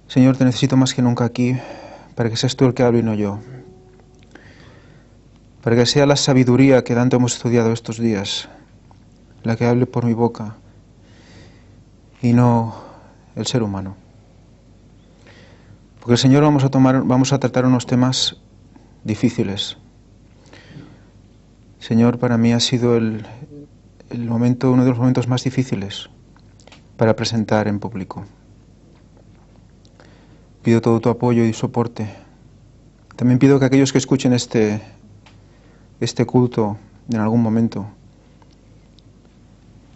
Señor, te necesito más que nunca aquí, para que seas tú el que hable y no yo. Para que sea la sabiduría que tanto hemos estudiado estos días, la que hable por mi boca, y no el ser humano. Porque, Señor, vamos a tratar unos temas difíciles. Señor, para mí ha sido uno de los momentos más difíciles para presentar en público. Pido todo tu apoyo y soporte. También pido que aquellos que escuchen este culto en algún momento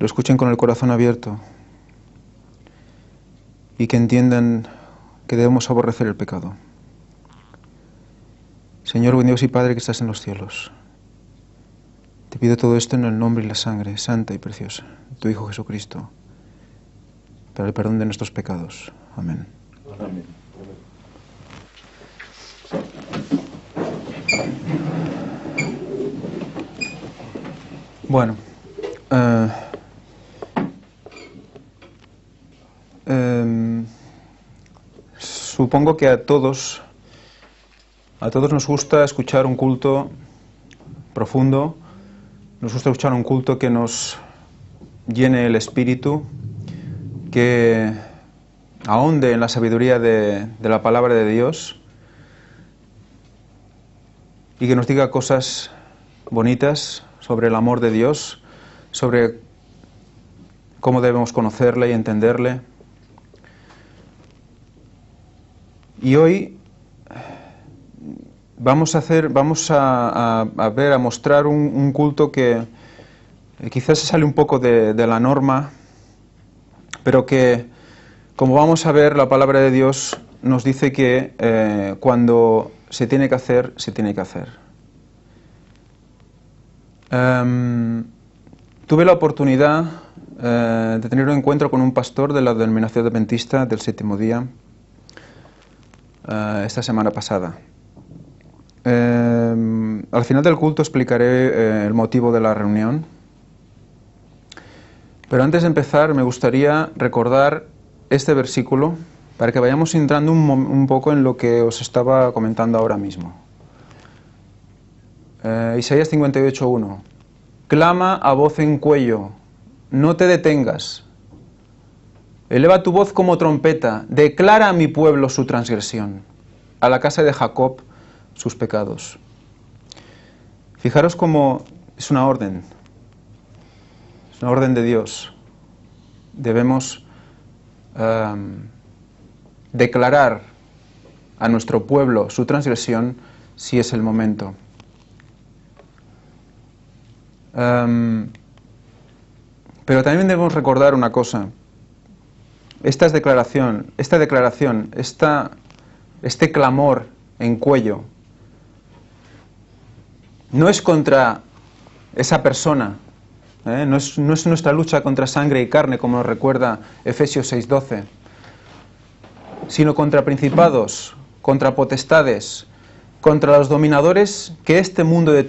lo escuchen con el corazón abierto y que entiendan que debemos aborrecer el pecado. Señor, buen Dios y Padre que estás en los cielos, te pido todo esto en el nombre y la sangre santa y preciosa de tu Hijo Jesucristo, para el perdón de nuestros pecados. Amén. Amén. Bueno, supongo que a todos nos gusta escuchar un culto profundo, nos gusta escuchar un culto que nos llene el espíritu, que ahonde en la sabiduría de la palabra de Dios y que nos diga cosas bonitas sobre el amor de Dios, sobre cómo debemos conocerle y entenderle. Y hoy vamos a mostrar un culto que quizás se sale un poco de la norma, pero que, como vamos a ver, la palabra de Dios nos dice que cuando se tiene que hacer, se tiene que hacer. Tuve la oportunidad de tener un encuentro con un pastor de la denominación adventista del Séptimo Día esta semana pasada. Al final del culto explicaré el motivo de la reunión, pero antes de empezar me gustaría recordar este versículo para que vayamos entrando un poco en lo que os estaba comentando ahora mismo. Isaías 58:1. Clama a voz en cuello, no te detengas. Eleva tu voz como trompeta, declara a mi pueblo su transgresión, a la casa de Jacob sus pecados. Fijaros cómo es una orden de Dios. Debemos declarar a nuestro pueblo su transgresión si es el momento. Pero también debemos recordar una cosa. Esta declaración, este clamor en cuello, no es contra esa persona, no es nuestra lucha contra sangre y carne, como nos recuerda Efesios 6:12, sino contra principados, contra potestades, contra los dominadores de este mundo de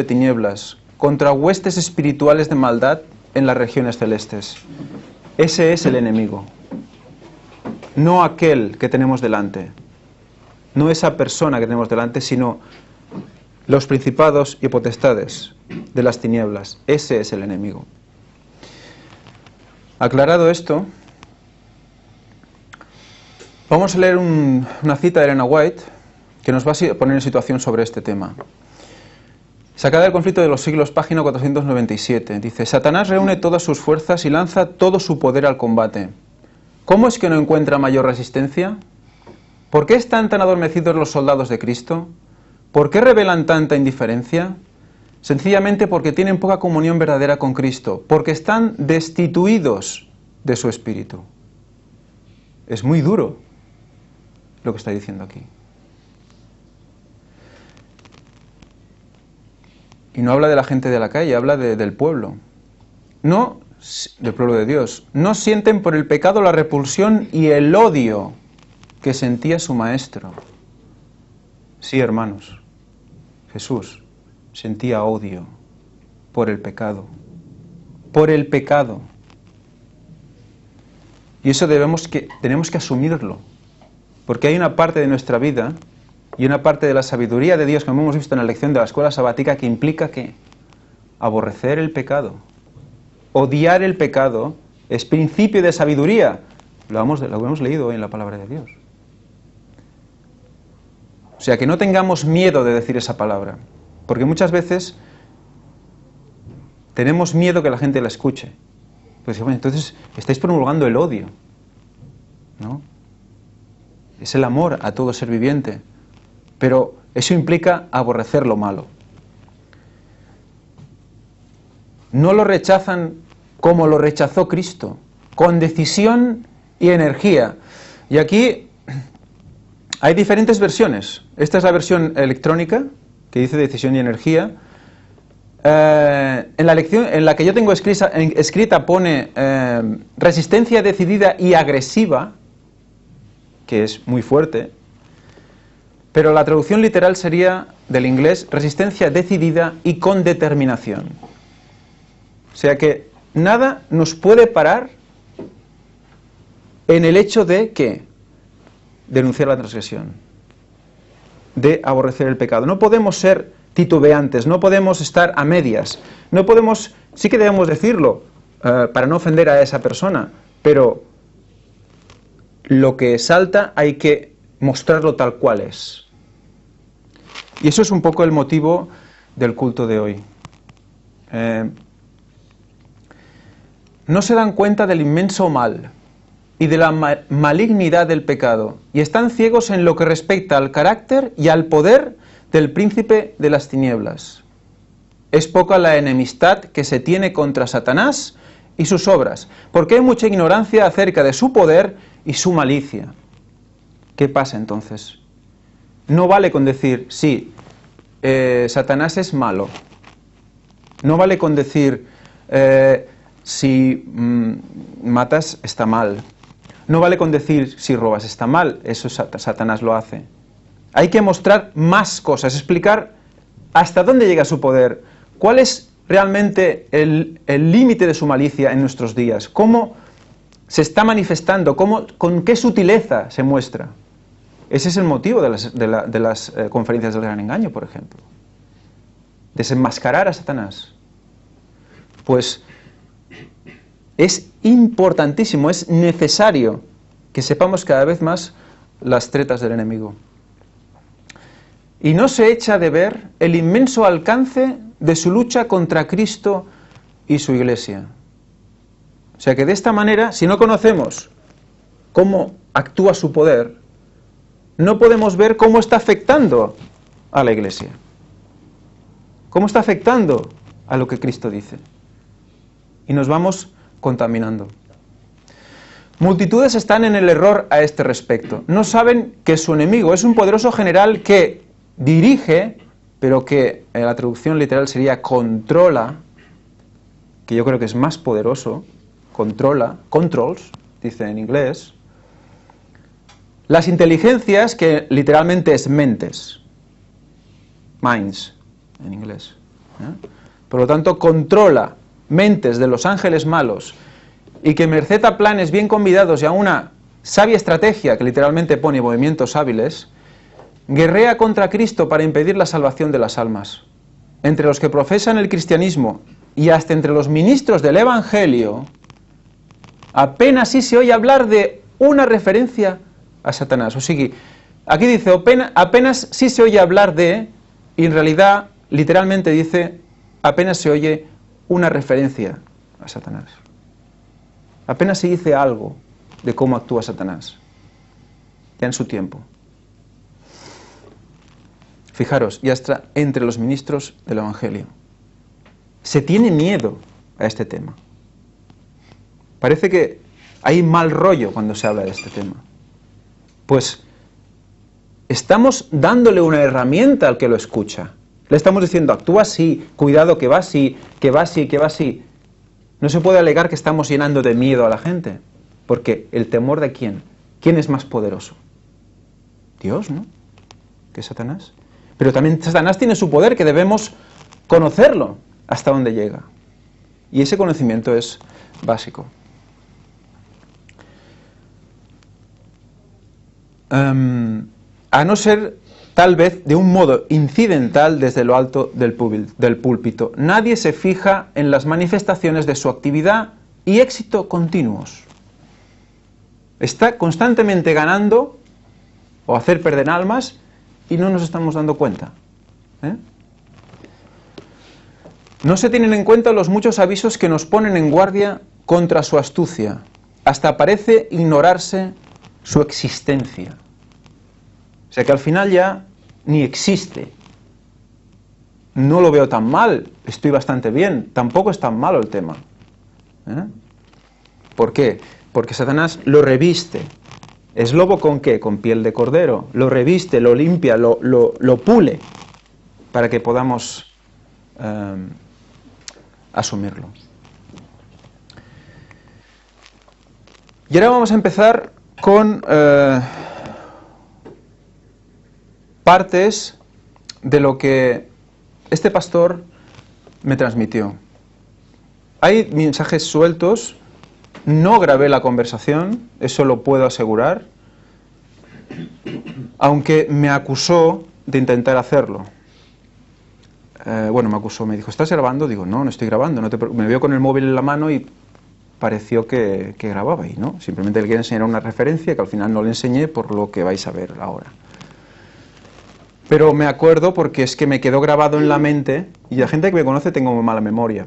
tinieblas, contra huestes espirituales de maldad en las regiones celestes. Ese es el enemigo, no aquel que tenemos delante, no esa persona que tenemos delante, sino los principados y potestades de las tinieblas. Ese es el enemigo. Aclarado esto, vamos a leer una cita de Elena White que nos va a poner en situación sobre este tema. Sacada del conflicto de los siglos, página 497, dice: Satanás reúne todas sus fuerzas y lanza todo su poder al combate. ¿Cómo es que no encuentra mayor resistencia? ¿Por qué están tan adormecidos los soldados de Cristo? ¿Por qué revelan tanta indiferencia? Sencillamente porque tienen poca comunión verdadera con Cristo, porque están destituidos de su espíritu. Es muy duro lo que está diciendo aquí. Y no habla de la gente de la calle, habla del pueblo. No del pueblo de Dios. No sienten por el pecado la repulsión y el odio que sentía su maestro. Sí, hermanos, Jesús sentía odio por el pecado. Por el pecado. Y eso tenemos que asumirlo. Porque hay una parte de nuestra vida y una parte de la sabiduría de Dios, como hemos visto en la lección de la escuela sabática, que implica que aborrecer el pecado, odiar el pecado, es principio de sabiduría. Lo hemos leído hoy en la palabra de Dios. O sea, que no tengamos miedo de decir esa palabra, porque muchas veces tenemos miedo que la gente la escuche. Pues bueno, entonces estáis promulgando el odio, ¿no? Es el amor a todo ser viviente, pero eso implica aborrecer lo malo. No lo rechazan como lo rechazó Cristo, con decisión y energía. Y aquí hay diferentes versiones. Esta es la versión electrónica, que dice decisión y energía. En la que yo tengo escrita pone resistencia decidida y agresiva, que es muy fuerte, pero la traducción literal sería del inglés resistencia decidida y con determinación. O sea que nada nos puede parar en el hecho de ¿qué? Denunciar la transgresión, de aborrecer el pecado. No podemos ser titubeantes, no podemos estar a medias, no podemos, sí que debemos decirlo, para no ofender a esa persona, pero lo que salta hay que mostrarlo tal cual es. Y eso es un poco el motivo del culto de hoy. No se dan cuenta del inmenso mal y de la malignidad del pecado, y están ciegos en lo que respecta al carácter y al poder del príncipe de las tinieblas. Es poca la enemistad que se tiene contra Satanás y sus obras, porque hay mucha ignorancia acerca de su poder y su malicia. ¿Qué pasa entonces? No vale con decir, sí, Satanás es malo. No vale con decir, si matas está mal. No vale con decir, si robas está mal, eso Satanás lo hace. Hay que mostrar más cosas, explicar hasta dónde llega su poder, cuál es realmente el límite de su malicia en nuestros días, cómo se está manifestando, con qué sutileza se muestra. Ese es el motivo de las conferencias del Gran Engaño, por ejemplo. Desenmascarar a Satanás. Pues es importantísimo, es necesario que sepamos cada vez más las tretas del enemigo. Y no se echa de ver el inmenso alcance de su lucha contra Cristo y su Iglesia. O sea que de esta manera, si no conocemos cómo actúa su poder, no podemos ver cómo está afectando a la Iglesia. Cómo está afectando a lo que Cristo dice. Y nos vamos contaminando. Multitudes están en el error a este respecto. No saben que su enemigo es un poderoso general que dirige, pero que en la traducción literal sería controla, que yo creo que es más poderoso, controls, dice en inglés, las inteligencias, que literalmente es mentes, minds en inglés. Por lo tanto, controla mentes de los ángeles malos, y que merced a planes bien convidados y a una sabia estrategia, que literalmente pone movimientos hábiles, guerrea contra Cristo para impedir la salvación de las almas. Entre los que profesan el cristianismo y hasta entre los ministros del Evangelio, apenas sí se oye hablar de una referencia a Satanás. O sea, aquí dice, apenas sí se oye hablar de, y en realidad, literalmente dice, apenas se oye una referencia a Satanás. Apenas se dice algo de cómo actúa Satanás, ya en su tiempo. Fijaros, y hasta entre los ministros del Evangelio. Se tiene miedo a este tema. Parece que hay mal rollo cuando se habla de este tema. Pues estamos dándole una herramienta al que lo escucha. Le estamos diciendo, actúa así, cuidado que va así, que va así, que va así. No se puede alegar que estamos llenando de miedo a la gente, porque el temor de ¿quién? ¿Quién es más poderoso? Dios, ¿no? ¿Que Satanás? Pero también Satanás tiene su poder, que debemos conocerlo hasta dónde llega. Y ese conocimiento es básico. a no ser tal vez de un modo incidental desde lo alto del púlpito. Nadie se fija en las manifestaciones de su actividad y éxito continuos. Está constantemente ganando o hacer perder almas y no nos estamos dando cuenta. No se tienen en cuenta los muchos avisos que nos ponen en guardia contra su astucia. Hasta parece ignorarse su existencia. O sea que al final ya ni existe. No lo veo tan mal, estoy bastante bien, tampoco es tan malo el tema. ¿Por qué? Porque Satanás lo reviste. ¿Es lobo con qué? Con piel de cordero. Lo reviste, lo limpia, lo pule, para que podamos asumirlo. Y ahora vamos a empezar con partes de lo que este pastor me transmitió. Hay mensajes sueltos, no grabé la conversación, eso lo puedo asegurar, aunque me acusó de intentar hacerlo. Bueno, me acusó, me dijo, ¿estás grabando? Digo, no estoy grabando, me vio con el móvil en la mano y pareció que grababa y no, simplemente le quería enseñar una referencia que al final no le enseñé por lo que vais a ver ahora. Pero me acuerdo porque es que me quedó grabado en la mente, y la gente que me conoce tengo muy mala memoria,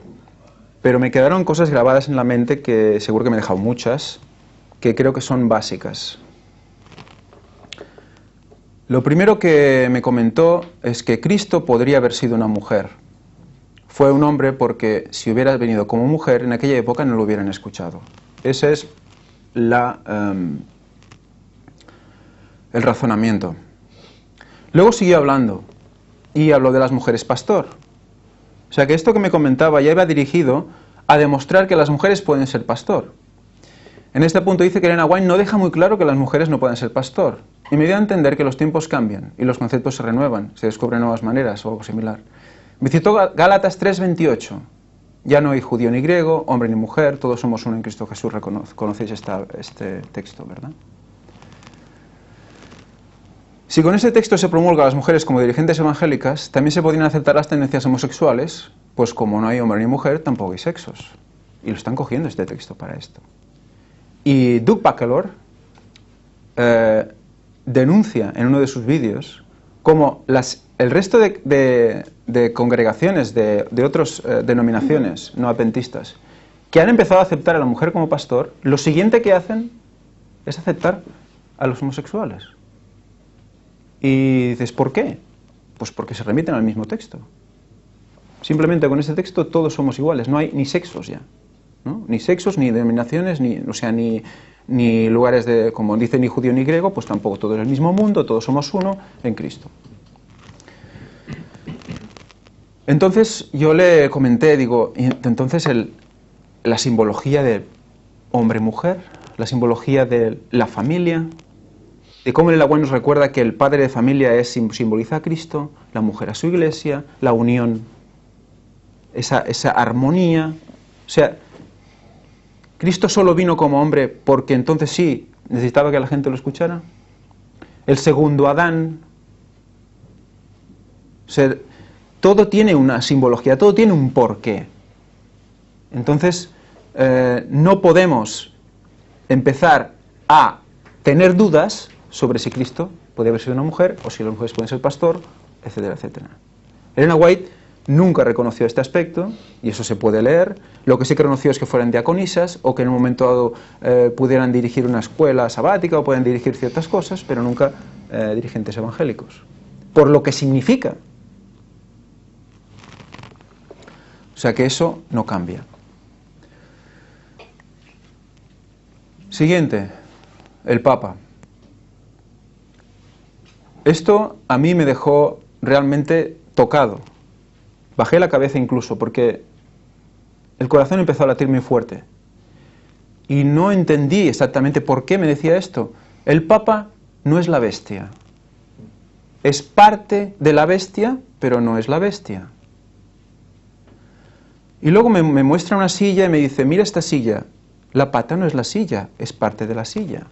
pero me quedaron cosas grabadas en la mente que seguro que me he dejado muchas, que creo que son básicas. Lo primero que me comentó es que Cristo podría haber sido una mujer. Fue un hombre porque si hubiera venido como mujer, en aquella época no lo hubieran escuchado. Ese es el razonamiento. Luego siguió hablando y habló de las mujeres pastor. O sea que esto que me comentaba ya iba dirigido a demostrar que las mujeres pueden ser pastor. En este punto dice que Elena White no deja muy claro que las mujeres no pueden ser pastor. Y me dio a entender que los tiempos cambian y los conceptos se renuevan, se descubren nuevas maneras o algo similar. Me citó Gálatas 3:28. Ya no hay judío ni griego, hombre ni mujer, todos somos uno en Cristo Jesús. Conocéis este texto, ¿verdad? Si con este texto se promulga a las mujeres como dirigentes evangélicas, también se podrían aceptar las tendencias homosexuales, pues como no hay hombre ni mujer, tampoco hay sexos. Y lo están cogiendo este texto para esto. Y Doug Buckelor denuncia en uno de sus vídeos como el resto de congregaciones de otras denominaciones no adventistas que han empezado a aceptar a la mujer como pastor, lo siguiente que hacen es aceptar a los homosexuales. Y dices, ¿por qué? Pues porque se remiten al mismo texto. Simplemente con este texto todos somos iguales, no hay ni sexos ya, ¿no? Ni sexos, ni denominaciones, ni lugares de, como dice, ni judío ni griego, pues tampoco todo es el mismo mundo, todos somos uno en Cristo. Entonces yo le comenté, digo, entonces la simbología de hombre-mujer, la simbología de la familia, de cómo el agua nos recuerda que el padre de familia simboliza a Cristo, la mujer a su iglesia, la unión, esa armonía. O sea, ¿Cristo solo vino como hombre porque entonces sí necesitaba que la gente lo escuchara? El segundo Adán. O sea, todo tiene una simbología, todo tiene un porqué. Entonces, no podemos empezar a tener dudas sobre si Cristo puede haber sido una mujer o si las mujeres pueden ser pastor, etcétera, etcétera. Elena White nunca reconoció este aspecto, y eso se puede leer. Lo que sí que reconoció es que fueran diaconisas o que en un momento dado pudieran dirigir una escuela sabática o puedan dirigir ciertas cosas, pero nunca dirigentes evangélicos. Por lo que significa. O sea que eso no cambia. Siguiente, el Papa. Esto a mí me dejó realmente tocado. Bajé la cabeza incluso porque el corazón empezó a latir muy fuerte. Y no entendí exactamente por qué me decía esto. El Papa no es la bestia. Es parte de la bestia, pero no es la bestia. Y luego me muestra una silla y me dice, mira esta silla. La pata no es la silla, es parte de la silla.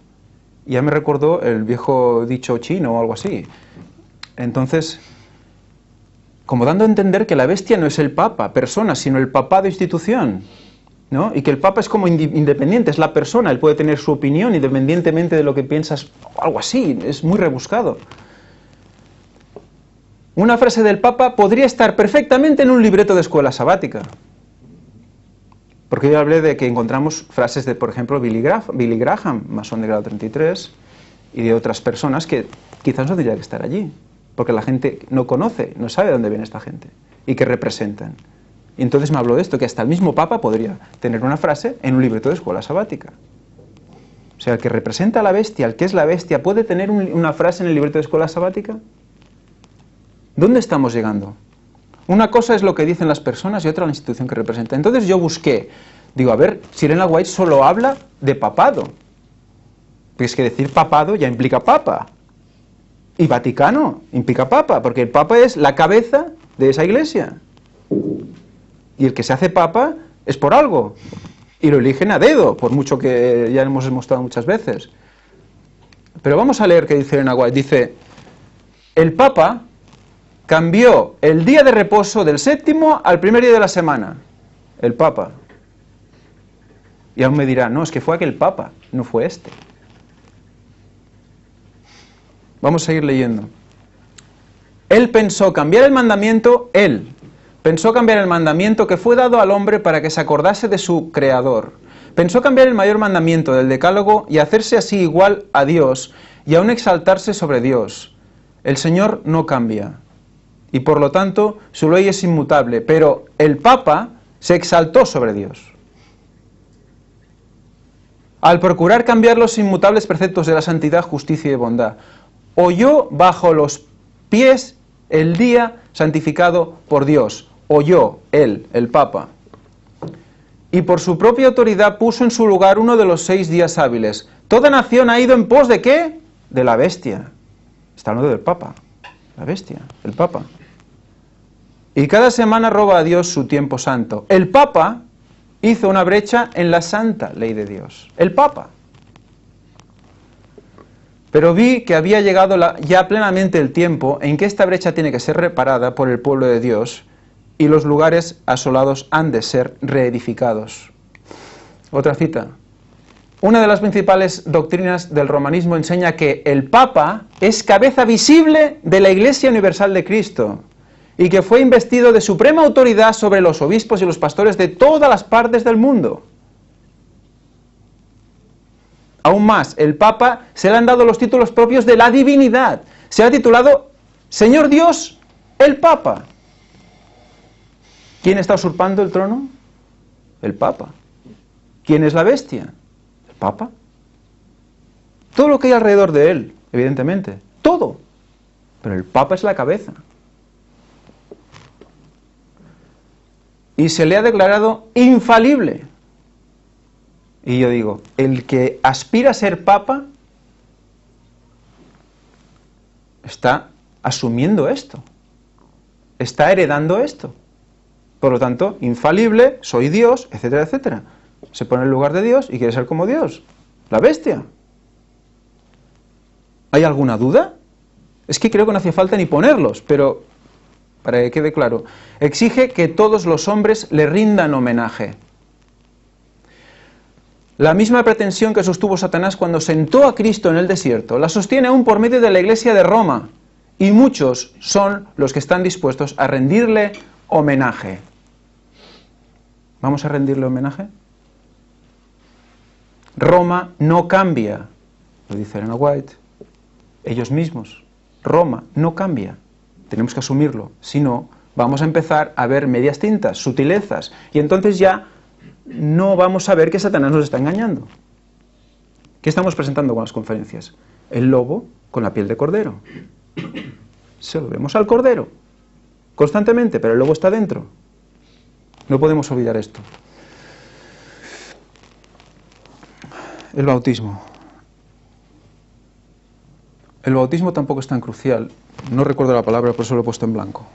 ya me recordó el viejo dicho chino o algo así. Entonces, como dando a entender que la bestia no es el Papa, persona, sino el papado, institución, ¿no? Y que el Papa es como independiente, es la persona, él puede tener su opinión independientemente de lo que piensas, algo así, es muy rebuscado. Una frase del Papa podría estar perfectamente en un libreto de escuela sabática. Porque yo hablé de que encontramos frases de, por ejemplo, Billy Graham, masón de grado 33, y de otras personas que quizás no tendría que estar allí, porque la gente no conoce, no sabe de dónde viene esta gente, y que representan. Y entonces me habló de esto, que hasta el mismo Papa podría tener una frase en un libreto de escuela sabática. O sea, el que representa a la bestia, el que es la bestia, ¿puede tener una frase en el libreto de escuela sabática? ¿Dónde estamos llegando? Una cosa es lo que dicen las personas y otra la institución que representa. Entonces yo busqué, digo, a ver, si Ellen White solo habla de papado. Porque es que decir papado ya implica papa. Y Vaticano implica papa, porque el papa es la cabeza de esa iglesia. Y el que se hace papa es por algo. Y lo eligen a dedo, por mucho que ya hemos mostrado muchas veces. Pero vamos a leer qué dice Ellen White. Dice, el papa cambió el día de reposo del séptimo al primer día de la semana. El Papa. Y aún me dirá, no, es que fue aquel Papa, no fue este. Vamos a seguir leyendo. Él pensó cambiar el mandamiento que fue dado al hombre para que se acordase de su Creador. Pensó cambiar el mayor mandamiento del Decálogo y hacerse así igual a Dios y aún exaltarse sobre Dios. El Señor no cambia. Y por lo tanto su ley es inmutable, pero el Papa se exaltó sobre Dios. Al procurar cambiar los inmutables preceptos de la santidad, justicia y bondad, oyó bajo los pies el día santificado por Dios. Oyó él, el Papa. Y por su propia autoridad puso en su lugar uno de los 6 días hábiles. Toda nación ha ido en pos ¿de qué? De la bestia. Está hablando del Papa. La bestia, el Papa. Y cada semana roba a Dios su tiempo santo. El Papa hizo una brecha en la santa ley de Dios. El Papa. Pero vi que había llegado ya plenamente el tiempo en que esta brecha tiene que ser reparada por el pueblo de Dios y los lugares asolados han de ser reedificados. Otra cita. Una de las principales doctrinas del romanismo enseña que el Papa es cabeza visible de la Iglesia Universal de Cristo y que fue investido de suprema autoridad sobre los obispos y los pastores de todas las partes del mundo. Aún más, el Papa se le han dado los títulos propios de la divinidad. Se ha titulado Señor Dios, el Papa. ¿Quién está usurpando el trono? El Papa. ¿Quién es la bestia? El Papa. Todo lo que hay alrededor de él, evidentemente. Todo. Pero el Papa es la cabeza. Y se le ha declarado infalible. Y yo digo, el que aspira a ser Papa está asumiendo esto. Está heredando esto. Por lo tanto, infalible, soy Dios, etcétera, etcétera. Se pone en el lugar de Dios y quiere ser como Dios. La bestia. ¿Hay alguna duda? Es que creo que no hacía falta ni ponerlos, pero para que quede claro. Exige que todos los hombres le rindan homenaje. La misma pretensión que sostuvo Satanás cuando sentó a Cristo en el desierto, la sostiene aún por medio de la Iglesia de Roma, y muchos son los que están dispuestos a rendirle homenaje. ¿Vamos a rendirle homenaje? Roma no cambia, lo dice Ellen White, ellos mismos. Roma no cambia, tenemos que asumirlo, si no, vamos a empezar a ver medias tintas, sutilezas, y entonces ya no vamos a ver que Satanás nos está engañando. ¿Qué estamos presentando con las conferencias? El lobo con la piel de cordero. Se lo vemos al cordero constantemente, pero el lobo está dentro. No podemos olvidar esto. El bautismo. El bautismo tampoco es tan crucial. No recuerdo la palabra, por eso lo he puesto en blanco.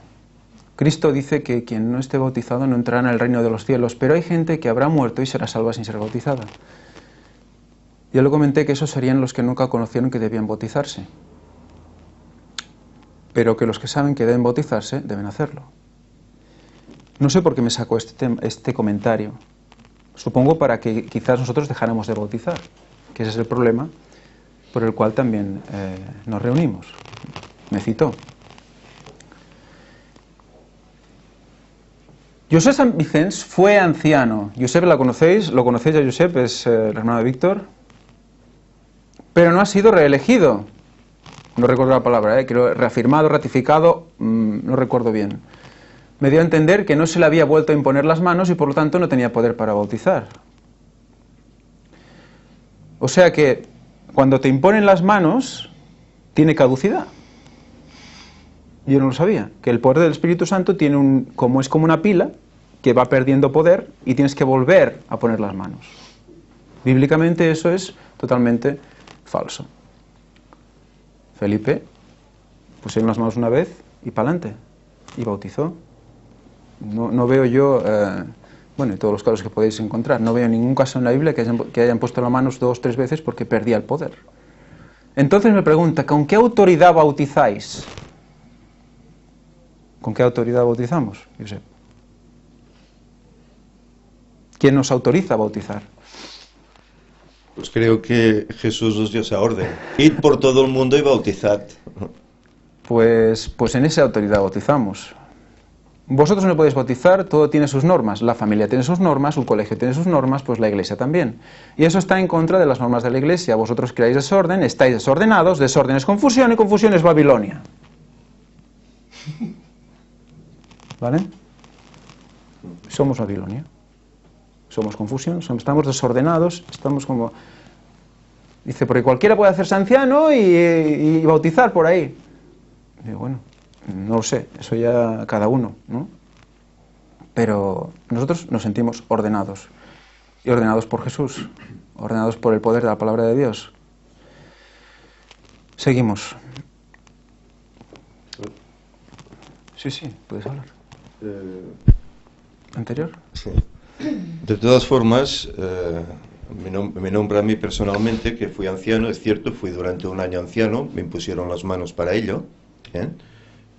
Cristo dice que quien no esté bautizado no entrará en el reino de los cielos, pero hay gente que habrá muerto y será salva sin ser bautizada. Yo le comenté que esos serían los que nunca conocieron que debían bautizarse, pero que los que saben que deben bautizarse deben hacerlo. No sé por qué me sacó este comentario. Supongo para que quizás nosotros dejáramos de bautizar, que ese es el problema por el cual también nos reunimos. Me citó. Josep Sant Vicenç fue anciano. Josep, ¿la conocéis? ¿Lo conocéis a Josep? Es el hermano de Víctor. Pero no ha sido reelegido. No recuerdo la palabra, creo reafirmado, ratificado, no recuerdo bien. Me dio a entender que no se le había vuelto a imponer las manos y por lo tanto no tenía poder para bautizar. O sea que cuando te imponen las manos, tiene caducidad. Yo no lo sabía, que el poder del Espíritu Santo es como una pila que va perdiendo poder y tienes que volver a poner las manos. Bíblicamente eso es totalmente falso. Felipe pusieron las manos una vez y para adelante, y bautizó. No veo yo, bueno, en todos los casos que podéis encontrar, no veo ningún caso en la Biblia que hayan puesto las manos 2 o 3 veces porque perdía el poder. Entonces me pregunta, ¿con qué autoridad bautizáis? ¿Con qué autoridad bautizamos, Josep? ¿Quién nos autoriza a bautizar? Pues creo que Jesús nos dio esa orden. Id por todo el mundo y bautizad. Pues en esa autoridad bautizamos. Vosotros no podéis bautizar, todo tiene sus normas. La familia tiene sus normas, un colegio tiene sus normas, pues la iglesia también. Y eso está en contra de las normas de la iglesia. Vosotros creáis desorden, estáis desordenados, desorden es confusión y confusión es Babilonia. ¿Vale? Somos Babilonia. Somos confusión, estamos desordenados, estamos como... Dice, porque cualquiera puede hacerse anciano y bautizar por ahí. Digo, bueno, no lo sé, eso ya cada uno, ¿no? Pero nosotros nos sentimos ordenados. Y ordenados por Jesús, ordenados por el poder de la palabra de Dios. Seguimos. Sí, puedes hablar. ¿Anterior? Sí. De todas formas, me nombra a mí personalmente que fui anciano, es cierto, fui durante un año anciano, me impusieron las manos para ello,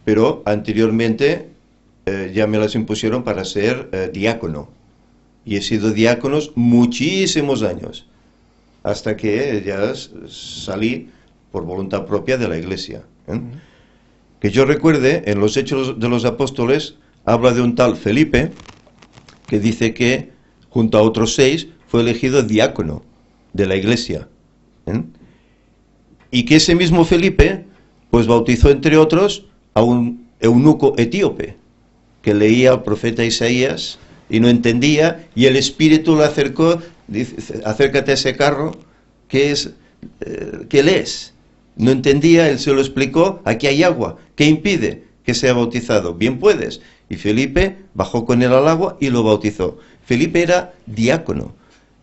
pero anteriormente ya me las impusieron para ser diácono, y he sido diácono muchísimos años, hasta que ya salí por voluntad propia de la iglesia. Que yo recuerde, en los Hechos de los Apóstoles, habla de un tal Felipe, que dice que, junto a otros 6, fue elegido diácono de la iglesia. Y que ese mismo Felipe, pues bautizó, entre otros, a un eunuco etíope, que leía al profeta Isaías y no entendía, y el Espíritu le acercó, dice, acércate a ese carro, ¿qué lees? No entendía, él se lo explicó, aquí hay agua, ¿qué impide que sea bautizado? Bien puedes. Y Felipe bajó con él al agua y lo bautizó. Felipe era diácono.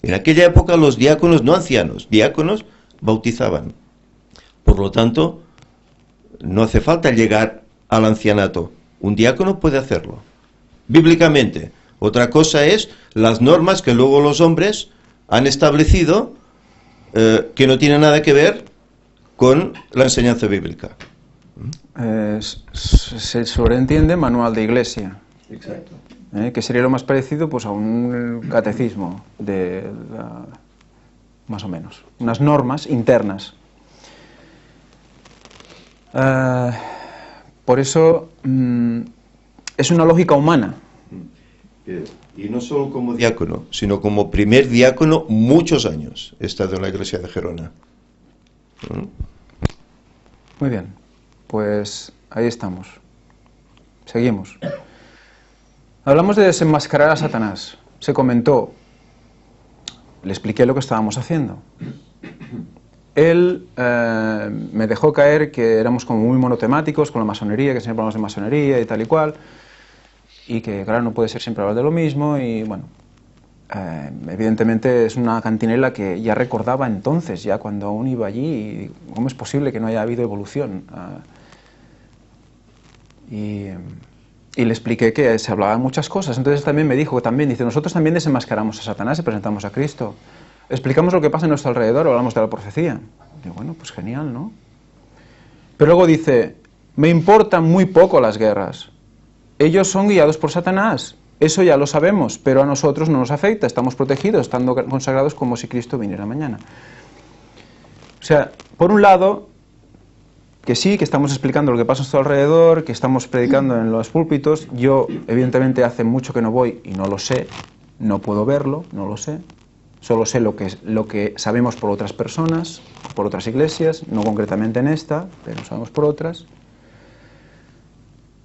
En aquella época los diáconos, no ancianos, diáconos bautizaban. Por lo tanto, no hace falta llegar al ancianato. Un diácono puede hacerlo. Bíblicamente. Otra cosa es las normas que luego los hombres han establecido que no tienen nada que ver con la enseñanza bíblica. Se sobreentiende manual de iglesia. Exacto. Que sería lo más parecido pues a un catecismo más o menos, unas normas internas. Por eso es una lógica humana. Y no solo como diácono, sino como primer diácono muchos años he estado en la iglesia de Gerona. Muy bien, pues ahí estamos. Seguimos. Hablamos de desenmascarar a Satanás. Se comentó, le expliqué lo que estábamos haciendo. Él me dejó caer que éramos como muy monotemáticos con la masonería, que siempre hablamos de masonería y tal y cual, y que claro, no puede ser siempre hablar de lo mismo, y bueno, evidentemente es una cantinela que ya recordaba entonces, ya cuando aún iba allí, y ¿cómo es posible que no haya habido evolución? Y le expliqué que se hablaba de muchas cosas. Entonces también me dijo, dice, nosotros también desenmascaramos a Satanás y presentamos a Cristo. explicamos lo que pasa a nuestro alrededor, hablamos de la profecía. Y bueno, pues genial, ¿no? Pero luego dice, me importan muy poco las guerras. Ellos son guiados por Satanás. Eso ya lo sabemos, pero a nosotros no nos afecta. Estamos protegidos, estando consagrados como si Cristo viniera mañana. O sea, por un lado, que sí, que estamos explicando lo que pasa a nuestro alrededor, que estamos predicando en los púlpitos. Yo, evidentemente, hace mucho que no voy y no lo sé, no puedo verlo, no lo sé. Solo sé lo que sabemos por otras personas, por otras iglesias, no concretamente en esta, pero sabemos por otras.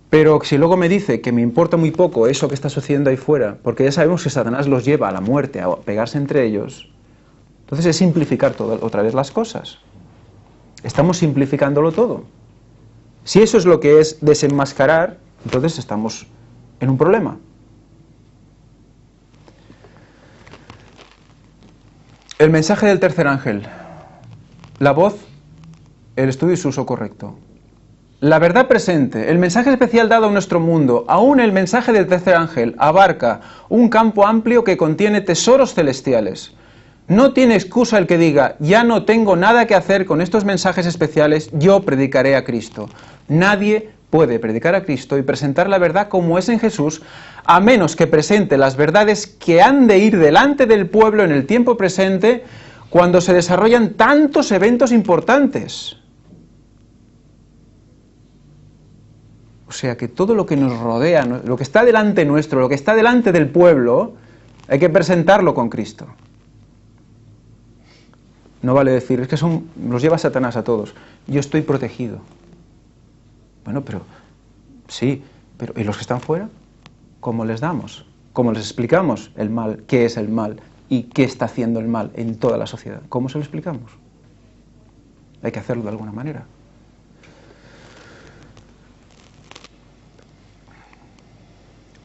Pero si luego me dice que me importa muy poco eso que está sucediendo ahí fuera, porque ya sabemos que Satanás los lleva a la muerte, a pegarse entre ellos, entonces es simplificar otra vez las cosas. Estamos simplificándolo todo. Si eso es lo que es desenmascarar, entonces estamos en un problema. El mensaje del tercer ángel. La voz, el estudio y su uso correcto. La verdad presente, el mensaje especial dado a nuestro mundo, aún el mensaje del tercer ángel, abarca un campo amplio que contiene tesoros celestiales. No tiene excusa el que diga, ya no tengo nada que hacer con estos mensajes especiales, yo predicaré a Cristo. Nadie puede predicar a Cristo y presentar la verdad como es en Jesús, a menos que presente las verdades que han de ir delante del pueblo en el tiempo presente, cuando se desarrollan tantos eventos importantes. O sea que todo lo que nos rodea, lo que está delante nuestro, lo que está delante del pueblo, hay que presentarlo con Cristo. No vale decir, es que los lleva Satanás a todos. Yo estoy protegido. Bueno, pero sí, pero ¿y los que están fuera? ¿Cómo les damos? ¿Cómo les explicamos el mal? ¿Qué es el mal? ¿Y qué está haciendo el mal en toda la sociedad? ¿Cómo se lo explicamos? Hay que hacerlo de alguna manera.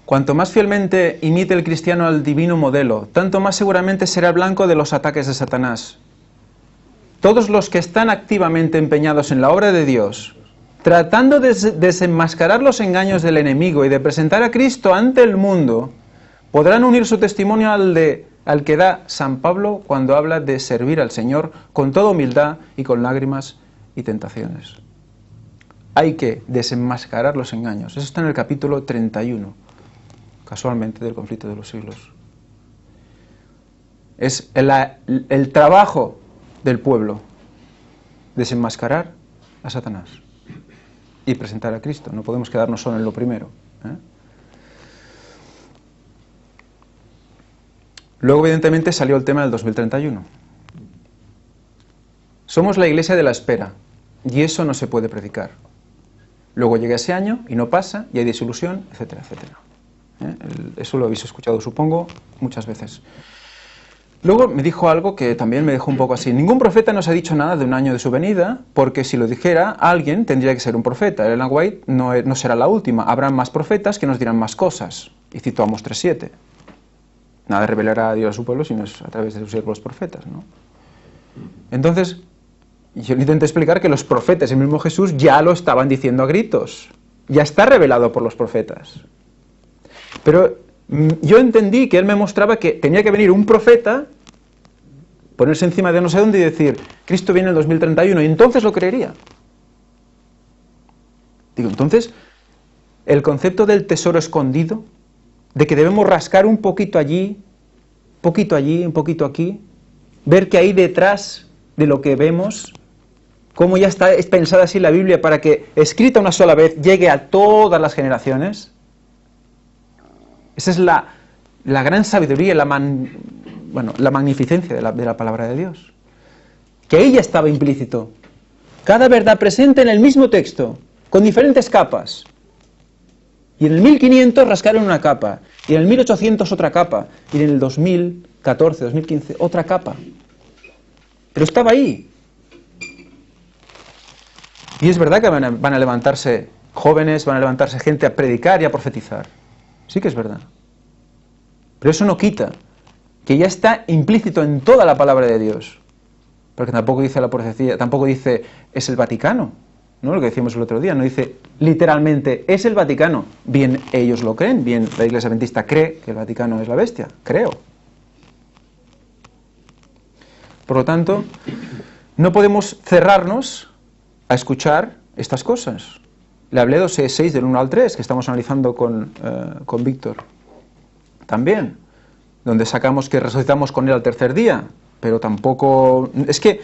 Cuanto más fielmente imite el cristiano al divino modelo, tanto más seguramente será blanco de los ataques de Satanás. Todos los que están activamente empeñados en la obra de Dios, tratando de desenmascarar los engaños del enemigo y de presentar a Cristo ante el mundo, podrán unir su testimonio al que da San Pablo cuando habla de servir al Señor con toda humildad y con lágrimas y tentaciones. Hay que desenmascarar los engaños. Eso está en el capítulo 31, casualmente, del conflicto de los siglos. Es el trabajo del pueblo, desenmascarar a Satanás y presentar a Cristo. No podemos quedarnos solo en lo primero, ¿eh? Luego, evidentemente, salió el tema del 2031. Somos la iglesia de la espera, y eso no se puede predicar. Luego llega ese año y no pasa, y hay desilusión, etcétera, etcétera. Eso lo habéis escuchado, supongo, muchas veces. Luego me dijo algo que también me dejó un poco así. Ningún profeta nos ha dicho nada de un año de su venida, porque si lo dijera, alguien tendría que ser un profeta. Ellen White no será la última. Habrá más profetas que nos dirán más cosas. Y citó a Amos 3:7. Nada revelará a Dios a su pueblo sino es a través de sus siervos profetas, ¿no? Entonces, yo intenté explicar que los profetas, el mismo Jesús, ya lo estaban diciendo a gritos. Ya está revelado por los profetas. Pero yo entendí que él me mostraba que tenía que venir un profeta, ponerse encima de no sé dónde y decir, Cristo viene en el 2031, y entonces lo creería. Digo, entonces, el concepto del tesoro escondido, de que debemos rascar un poquito allí, un poquito aquí, ver qué hay detrás de lo que vemos, cómo ya está pensada así la Biblia para que, escrita una sola vez, llegue a todas las generaciones. Esa es la gran sabiduría, la magnificencia de la palabra de Dios. Que ahí ya estaba implícito. Cada verdad presente en el mismo texto, con diferentes capas. Y en el 1500 rascaron una capa, y en el 1800 otra capa, y en el 2014, 2015 otra capa. Pero estaba ahí. Y es verdad que van a levantarse jóvenes, van a levantarse gente a predicar y a profetizar. Sí que es verdad. Pero eso no quita que ya está implícito en toda la palabra de Dios. Porque tampoco dice la profecía, tampoco dice es el Vaticano, ¿no? Lo que decíamos el otro día, no dice literalmente es el Vaticano. Bien ellos lo creen, bien la Iglesia Adventista cree que el Vaticano es la bestia, creo. Por lo tanto, no podemos cerrarnos a escuchar estas cosas. Le hablé de Oseas 6 del 1 al 3, que estamos analizando con Víctor. También, donde sacamos que resucitamos con él al tercer día, pero tampoco... Es que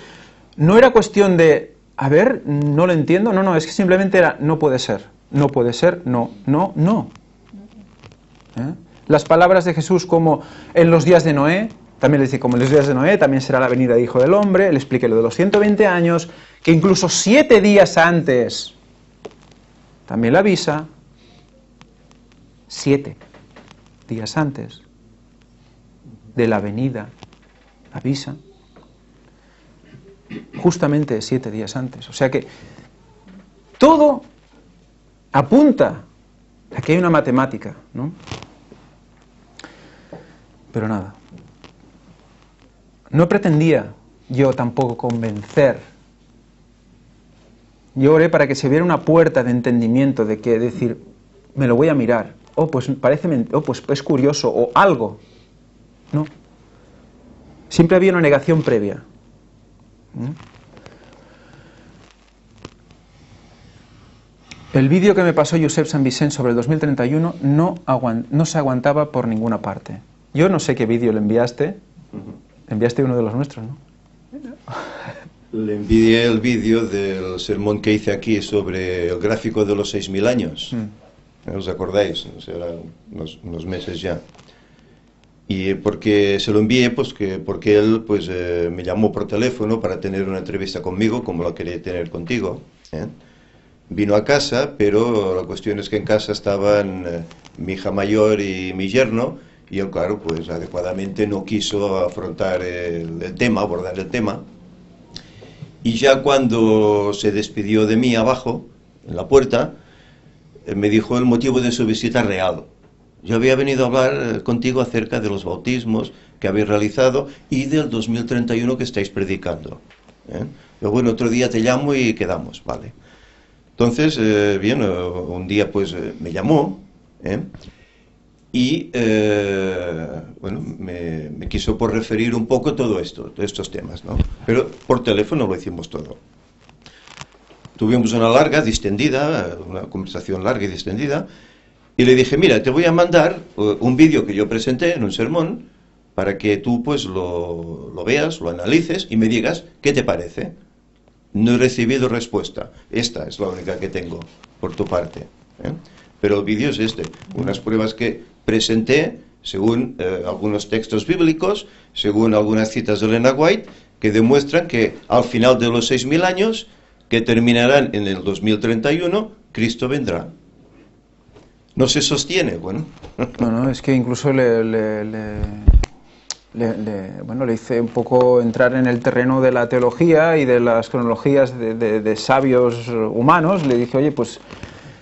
no era cuestión de, a ver, no lo entiendo, no, es que simplemente era, no puede ser, no, no. Las palabras de Jesús como en los días de Noé, también le dice, como en los días de Noé, también será la venida del Hijo del Hombre, le expliqué lo de los 120 años, que incluso 7 días antes, también le avisa, 7 días antes de la venida, avisa, justamente 7 días antes. O sea que todo apunta a que hay una matemática, ¿no? Pero nada. No pretendía yo tampoco convencer. Yo oré para que se viera una puerta de entendimiento, de que decir, me lo voy a mirar, pues pues es curioso, o algo. No. Siempre había una negación previa. El vídeo que me pasó Josep San Vicent sobre el 2031 no se aguantaba por ninguna parte. Yo no sé qué vídeo le enviaste. Enviaste uno de los nuestros, ¿no? Le envié el vídeo del sermón que hice aquí sobre el gráfico de los 6.000 años. ¿Os acordáis? Serán unos meses ya. Y porque se lo envié, pues porque él me llamó por teléfono para tener una entrevista conmigo, como la quería tener contigo. Vino a casa, pero la cuestión es que en casa estaban mi hija mayor y mi yerno, y él, claro, pues adecuadamente no quiso afrontar el tema, abordar el tema. Y ya cuando se despidió de mí abajo, en la puerta, me dijo el motivo de su visita real. Yo había venido a hablar contigo acerca de los bautismos que habéis realizado y del 2031 que estáis predicando. Pero bueno, otro día te llamo y quedamos, ¿vale? Entonces, bien, un día pues me llamó, y bueno, me quiso por referir un poco todo esto, todos estos temas, ¿no? Pero por teléfono lo hicimos todo. Tuvimos una larga, distendida, una conversación larga y distendida, y le dije, mira, te voy a mandar un vídeo que yo presenté en un sermón para que tú pues lo veas, lo analices y me digas qué te parece. No he recibido respuesta. Esta es la única que tengo por tu parte. Pero el vídeo es unas pruebas que presenté según algunos textos bíblicos, según algunas citas de Elena White, que demuestran que al final de los 6.000 años, que terminarán en el 2031, Cristo vendrá. ¿No se sostiene? Bueno. No, es que incluso le hice un poco entrar en el terreno de la teología y de las cronologías de sabios humanos. Le dije, oye, pues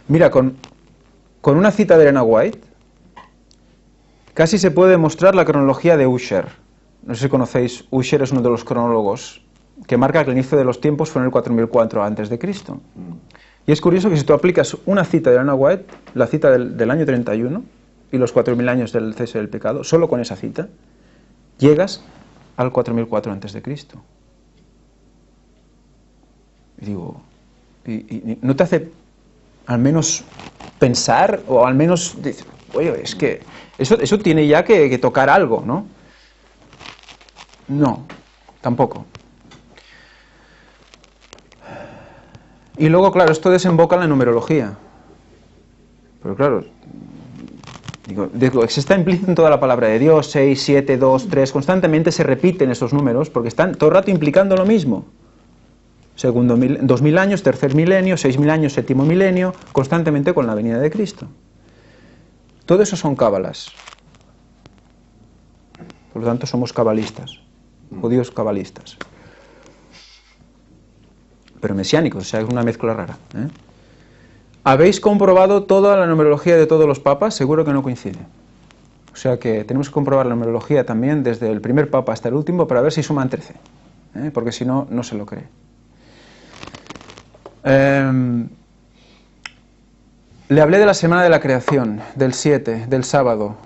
mira, con una cita de Elena White casi se puede demostrar la cronología de Ussher. No sé si conocéis, Ussher es uno de los cronólogos que marca que el inicio de los tiempos fue en el 4004 a.C. Y es curioso que si tú aplicas una cita de Elena White, la cita del año 31 y los 4.000 años del cese del pecado, solo con esa cita llegas al 4004 a.C. Y digo, ¿y no te hace al menos pensar o al menos decir, oye, es que eso tiene ya que tocar algo, ¿no? No, tampoco. Y luego, claro, esto desemboca en la numerología. Pero claro, digo, se está implícito en toda la palabra de Dios, 6, 7, 2, 3, constantemente se repiten esos números porque están todo el rato implicando lo mismo. Segundo 2.000 años, tercer milenio, 6.000 años, séptimo milenio, constantemente con la venida de Cristo. Todo eso son cábalas. Por lo tanto, somos cabalistas, judíos cabalistas. Pero mesiánicos, o sea, es una mezcla rara. ¿Habéis comprobado toda la numerología de todos los papas? Seguro que no coincide. O sea que tenemos que comprobar la numerología también desde el primer papa hasta el último para ver si suman 13. Porque si no, no se lo cree. Le hablé de la semana de la creación, del 7, del sábado.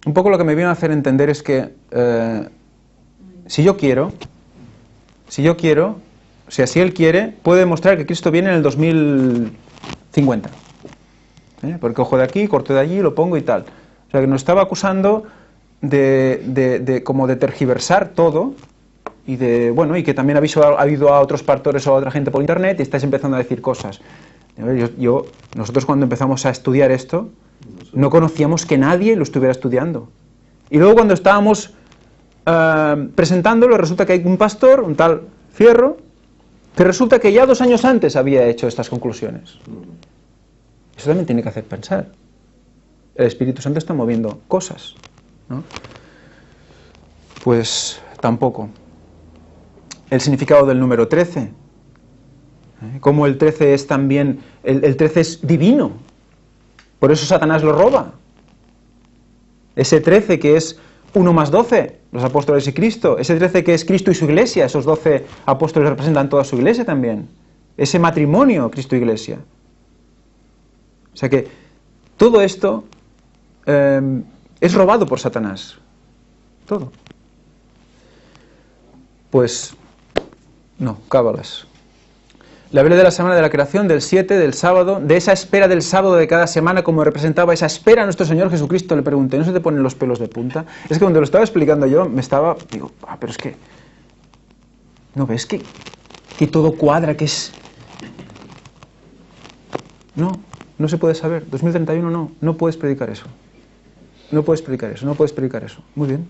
Un poco lo que me vino a hacer entender es que si yo quiero, Si yo quiero, o sea, si él quiere, puede demostrar que Cristo viene en el 2050. Porque cojo de aquí, corto de allí, lo pongo y tal. O sea, que nos estaba acusando como de tergiversar todo y y que también ha habido a otros pastores o a otra gente por internet y estáis empezando a decir cosas. Nosotros cuando empezamos a estudiar esto, no conocíamos que nadie lo estuviera estudiando. Y luego cuando estábamos presentándolo, resulta que hay un pastor, un tal Fierro, que resulta que ya 2 años antes había hecho estas conclusiones. Eso también tiene que hacer pensar. El Espíritu Santo está moviendo cosas, ¿no? Pues tampoco. El significado del número 13. Como el 13 es también, el 13 es divino. Por eso Satanás lo roba. Ese 13 que es 1 más 12, los apóstoles y Cristo. Ese 13 que es Cristo y su iglesia, esos 12 apóstoles representan toda su iglesia también. Ese matrimonio, Cristo y iglesia. O sea que todo esto es robado por Satanás. Todo. Pues no, cábalas. Le hablé de la semana de la creación, del 7, del sábado, de esa espera del sábado de cada semana, como representaba esa espera a nuestro Señor Jesucristo. Le pregunté, ¿no se te ponen los pelos de punta? Es que cuando lo estaba explicando yo, digo, pero es que, ¿no ves que todo cuadra, que es? No se puede saber. 2031 no puedes predicar eso. No puedes predicar eso. Muy bien.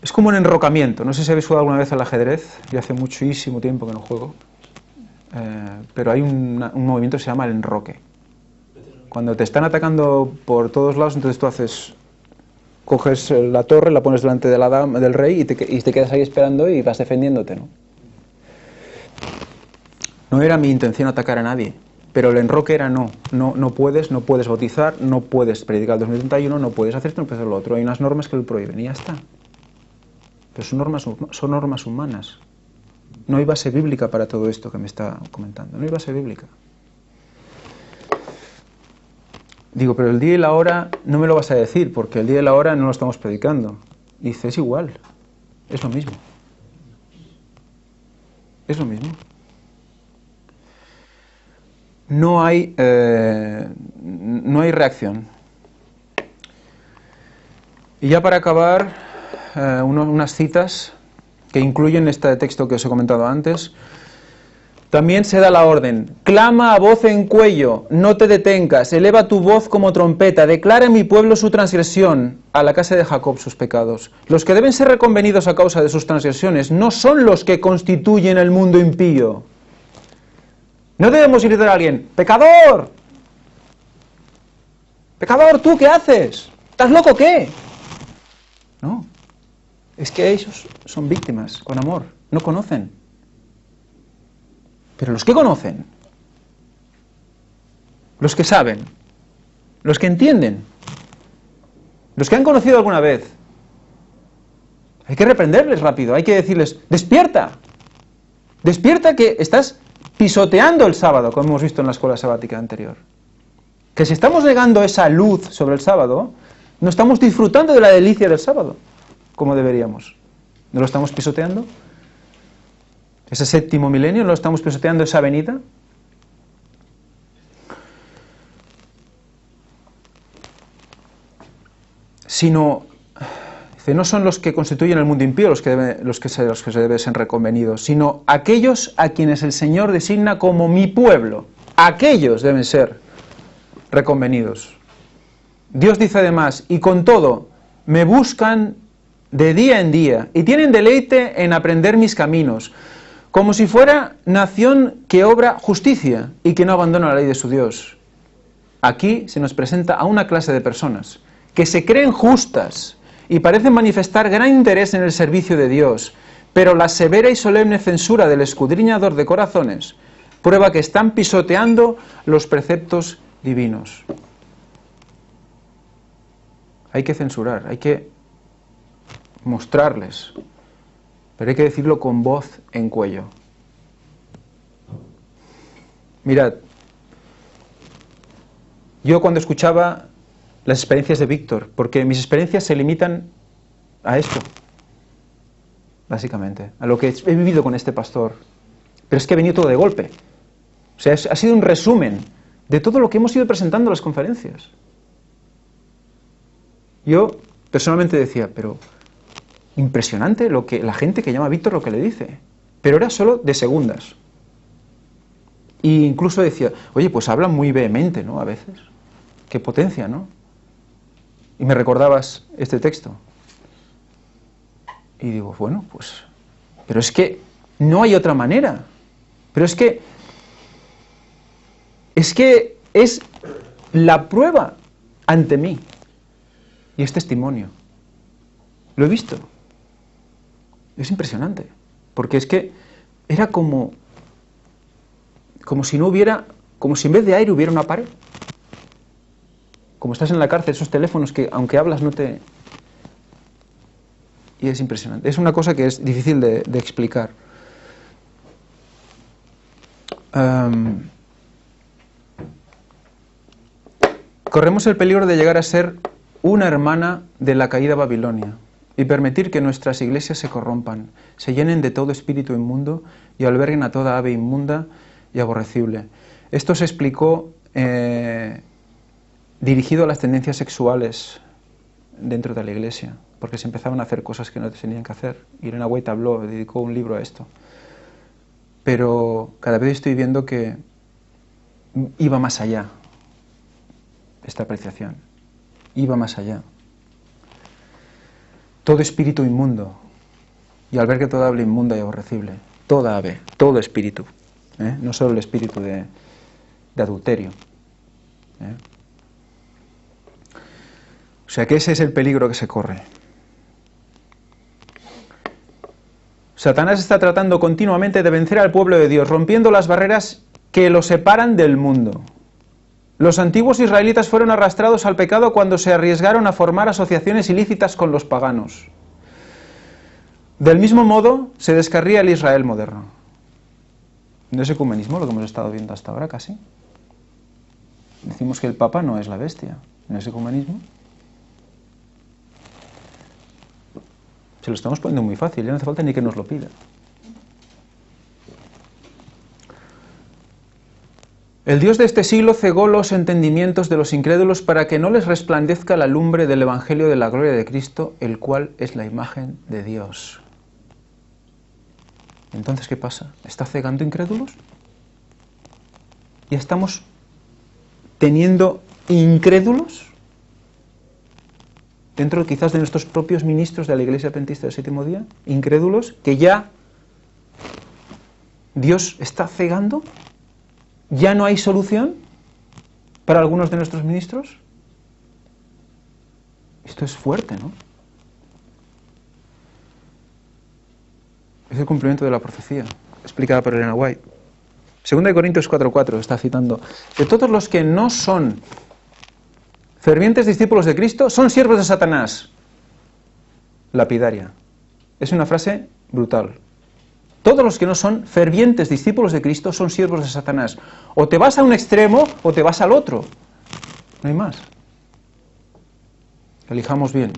Es como un enrocamiento. No sé si habéis jugado alguna vez al ajedrez. Yo hace muchísimo tiempo que no juego. Pero hay un movimiento que se llama el enroque. Cuando te están atacando por todos lados, entonces tú coges la torre, la pones delante de del rey y te quedas ahí esperando y vas defendiéndote, ¿no? No era mi intención atacar a nadie, pero el enroque era no puedes bautizar, no puedes predicar el 2031, no puedes hacer esto, no puedes hacer lo otro. Hay unas normas que lo prohíben y ya está. Pero son normas humanas. No hay base bíblica para todo esto que me está comentando. No hay base bíblica. Digo, pero el día y la hora no me lo vas a decir, porque el día y la hora no lo estamos predicando. Dice, es igual. Es lo mismo. Es lo mismo. No hay reacción. Y ya para acabar, unas citas que incluyen este texto que os he comentado antes. También se da la orden: clama a voz en cuello, no te detengas, eleva tu voz como trompeta, declara en mi pueblo su transgresión, a la casa de Jacob sus pecados. Los que deben ser reconvenidos a causa de sus transgresiones no son los que constituyen el mundo impío. No debemos gritar a alguien: ¡pecador! ¡Pecador, tú qué haces! ¿Estás loco o qué? No. Es que ellos son víctimas, con amor. No conocen. Pero los que conocen, los que saben, los que entienden, los que han conocido alguna vez, hay que reprenderles rápido, hay que decirles: despierta, despierta, que estás pisoteando el sábado, como hemos visto en la escuela sabática anterior. Que si estamos negando esa luz sobre el sábado, no estamos disfrutando de la delicia del sábado, como deberíamos. ¿No lo estamos pisoteando? ¿Ese 7º milenio no lo estamos pisoteando, esa venida? Sino, dice, no son los que constituyen el mundo impío los que se deben ser reconvenidos, sino aquellos a quienes el Señor designa como mi pueblo. Aquellos deben ser reconvenidos. Dios dice además: y con todo, me buscan de día en día, y tienen deleite en aprender mis caminos, como si fuera nación que obra justicia y que no abandona la ley de su Dios. Aquí se nos presenta a una clase de personas que se creen justas y parecen manifestar gran interés en el servicio de Dios, pero la severa y solemne censura del escudriñador de corazones prueba que están pisoteando los preceptos divinos. Hay que censurar, hay que mostrarles, pero hay que decirlo con voz en cuello. Mirad, yo cuando escuchaba las experiencias de Víctor, porque mis experiencias se limitan a esto, básicamente, a lo que he vivido con este pastor. Pero es que ha venido todo de golpe. O sea, ha sido un resumen de todo lo que hemos ido presentando en las conferencias. Yo personalmente decía, pero impresionante lo que la gente que llama a Víctor lo que le dice. Pero era solo de segundas. E incluso decía, oye, pues habla muy vehemente, ¿no? A veces. Qué potencia, ¿no? Y me recordabas este texto. Y digo, bueno, pues... Pero es que no hay otra manera. Pero es que es la prueba ante mí. Y es testimonio. Lo he visto. Es impresionante. Porque es que era como si no hubiera, como si en vez de aire hubiera una pared. Como estás en la cárcel, esos teléfonos que aunque hablas no te... Y es impresionante. Es una cosa que es difícil de explicar. Corremos el peligro de llegar a ser una hermana de la caída Babilonia y permitir que nuestras iglesias se corrompan, se llenen de todo espíritu inmundo y alberguen a toda ave inmunda y aborrecible. Esto se explicó dirigido a las tendencias sexuales dentro de la iglesia, porque se empezaban a hacer cosas que no tenían que hacer. Irena White dedicó un libro a esto. Pero cada vez estoy viendo que iba más allá esta apreciación. Iba más allá. Todo espíritu inmundo y albergue toda ave inmunda y aborrecible. Toda ave, todo espíritu. No solo el espíritu de adulterio. O sea que ese es el peligro que se corre. Satanás está tratando continuamente de vencer al pueblo de Dios, rompiendo las barreras que lo separan del mundo. Los antiguos israelitas fueron arrastrados al pecado cuando se arriesgaron a formar asociaciones ilícitas con los paganos. Del mismo modo, se descarría el Israel moderno. ¿No es ecumenismo lo que hemos estado viendo hasta ahora casi? Decimos que el Papa no es la bestia. ¿No es ecumenismo? Se lo estamos poniendo muy fácil, ya no hace falta ni que nos lo pida. El Dios de este siglo cegó los entendimientos de los incrédulos para que no les resplandezca la lumbre del Evangelio de la gloria de Cristo, el cual es la imagen de Dios. Entonces, ¿qué pasa? ¿Está cegando incrédulos? ¿Ya estamos teniendo incrédulos dentro quizás de nuestros propios ministros de la Iglesia Adventista del Séptimo Día? ¿Incrédulos que ya Dios está cegando? ¿Ya no hay solución para algunos de nuestros ministros? Esto es fuerte, ¿no? Es el cumplimiento de la profecía, explicada por Elena White. 2 Corintios 4:4 está citando, que todos los que no son fervientes discípulos de Cristo son siervos de Satanás. Lapidaria. Es una frase brutal. Todos los que no son fervientes discípulos de Cristo son siervos de Satanás. O te vas a un extremo o te vas al otro. No hay más. Elijamos bien.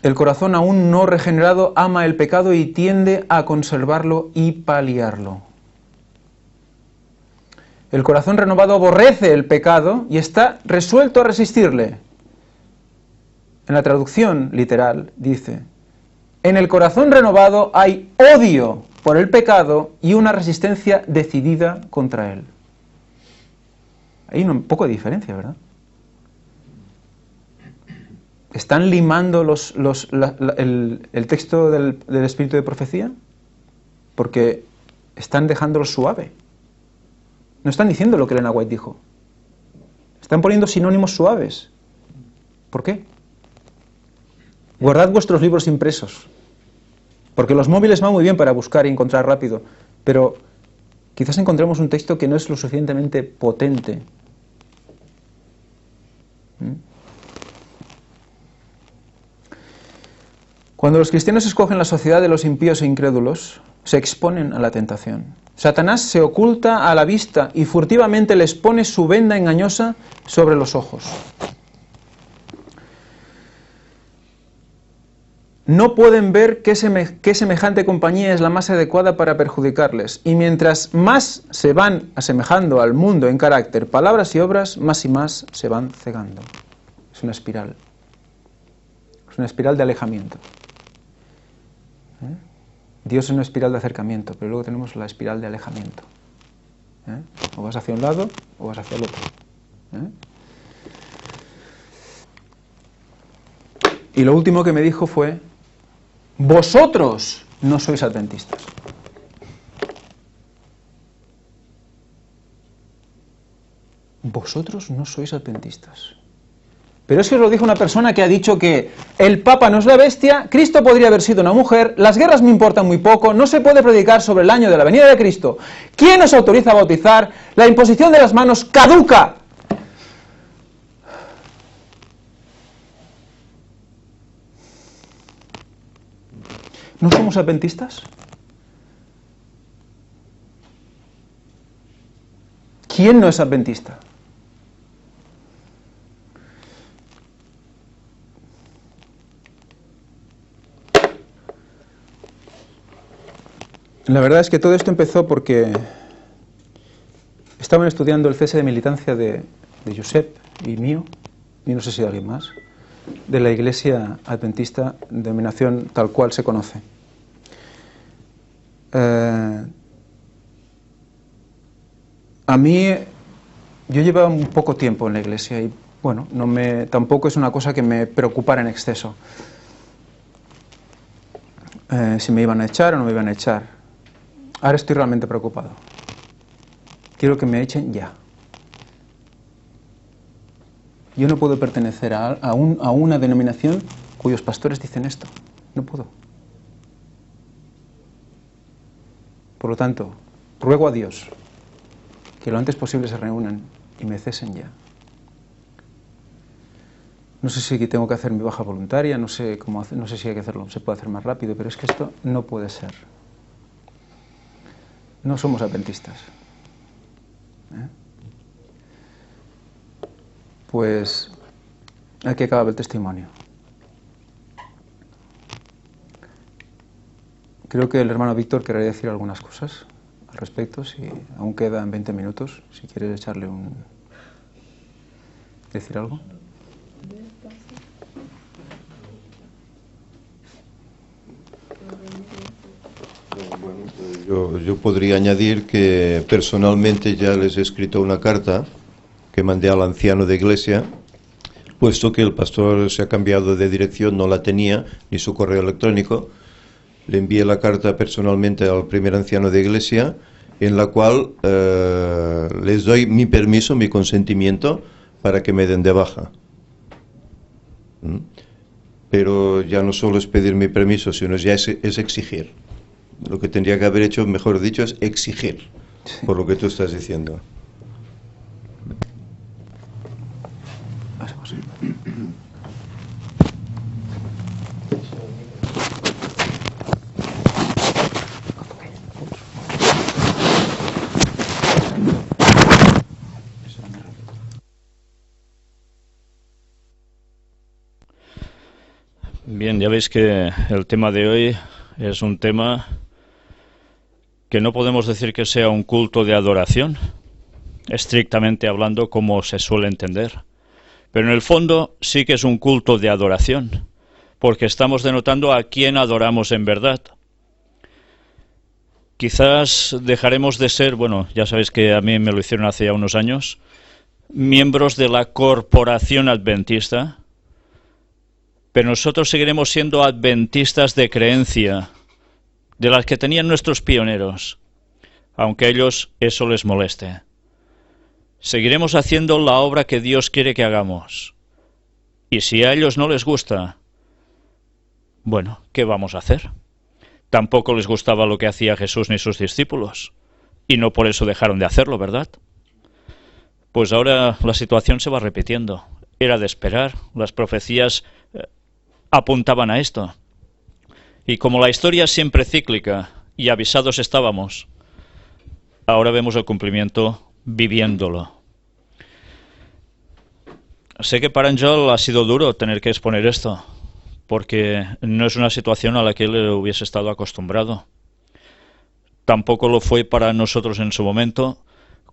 El corazón aún no regenerado ama el pecado y tiende a conservarlo y paliarlo. El corazón renovado aborrece el pecado y está resuelto a resistirle. En la traducción literal dice: en el corazón renovado hay odio por el pecado y una resistencia decidida contra él. Hay un poco de diferencia, ¿verdad? ¿Están limando el texto del espíritu de profecía? Porque están dejándolo suave. No están diciendo lo que Elena White dijo. Están poniendo sinónimos suaves. ¿Por qué? Guardad vuestros libros impresos. Porque los móviles van muy bien para buscar y encontrar rápido. Pero quizás encontremos un texto que no es lo suficientemente potente. Cuando los cristianos escogen la sociedad de los impíos e incrédulos, se exponen a la tentación. Satanás se oculta a la vista y furtivamente les pone su venda engañosa sobre los ojos. no pueden ver qué semejante compañía es la más adecuada para perjudicarles, y mientras más se van asemejando al mundo en carácter, palabras y obras, más y más se van cegando. Es una espiral. Es una espiral de alejamiento. Dios es una espiral de acercamiento, pero luego tenemos la espiral de alejamiento. O vas hacia un lado o vas hacia el otro. Y lo último que me dijo fue: vosotros no sois adventistas. Vosotros no sois adventistas. Pero es que os lo dijo una persona que ha dicho que el Papa no es la bestia, Cristo podría haber sido una mujer, las guerras me importan muy poco, no se puede predicar sobre el año de la venida de Cristo. ¿Quién os autoriza a bautizar? La imposición de las manos caduca. ¿No somos adventistas? ¿Quién no es adventista? La verdad es que todo esto empezó porque estaban estudiando el cese de militancia de Josep y mío, y no sé si de alguien más, de la Iglesia Adventista, denominación tal cual se conoce. A mí, yo llevaba un poco tiempo en la Iglesia y, bueno, tampoco es una cosa que me preocupara en exceso. Si me iban a echar o no me iban a echar. Ahora estoy realmente preocupado. Quiero que me echen ya. Yo no puedo pertenecer a una denominación cuyos pastores dicen esto. No puedo. Por lo tanto, ruego a Dios que lo antes posible se reúnan y me cesen ya. No sé si tengo que hacer mi baja voluntaria, no sé cómo hacer, no sé si hay que hacerlo, se puede hacer más rápido, pero es que esto no puede ser. No somos adventistas. Pues aquí acaba el testimonio. Creo que el hermano Víctor querría decir algunas cosas al respecto, si aún quedan 20 minutos, si quieres echarle decir algo. Yo podría añadir que personalmente ya les he escrito una carta que mandé al anciano de iglesia, puesto que el pastor se ha cambiado de dirección, no la tenía, ni su correo electrónico. Le envié la carta personalmente al primer anciano de iglesia, en la cual les doy mi permiso, mi consentimiento para que me den de baja. Pero ya no solo es pedir mi permiso, sino ya es exigir. Lo que tendría que haber hecho, mejor dicho, es exigir, sí, por lo que tú estás diciendo. Bien, ya veis que el tema de hoy es un tema que no podemos decir que sea un culto de adoración, estrictamente hablando como se suele entender. Pero en el fondo sí que es un culto de adoración, porque estamos denotando a quién adoramos en verdad. Quizás dejaremos de ser, bueno, ya sabéis que a mí me lo hicieron hace ya unos años, miembros de la corporación adventista, pero nosotros seguiremos siendo adventistas de creencia, de las que tenían nuestros pioneros, aunque a ellos eso les moleste. Seguiremos haciendo la obra que Dios quiere que hagamos. Y si a ellos no les gusta, bueno, ¿qué vamos a hacer? Tampoco les gustaba lo que hacía Jesús ni sus discípulos, y no por eso dejaron de hacerlo, ¿verdad? Pues ahora la situación se va repitiendo. Era de esperar, las profecías apuntaban a esto. Y como la historia es siempre cíclica, y avisados estábamos, ahora vemos el cumplimiento viviéndolo. Sé que para Ángel ha sido duro tener que exponer esto, porque no es una situación a la que él hubiese estado acostumbrado. Tampoco lo fue para nosotros en su momento,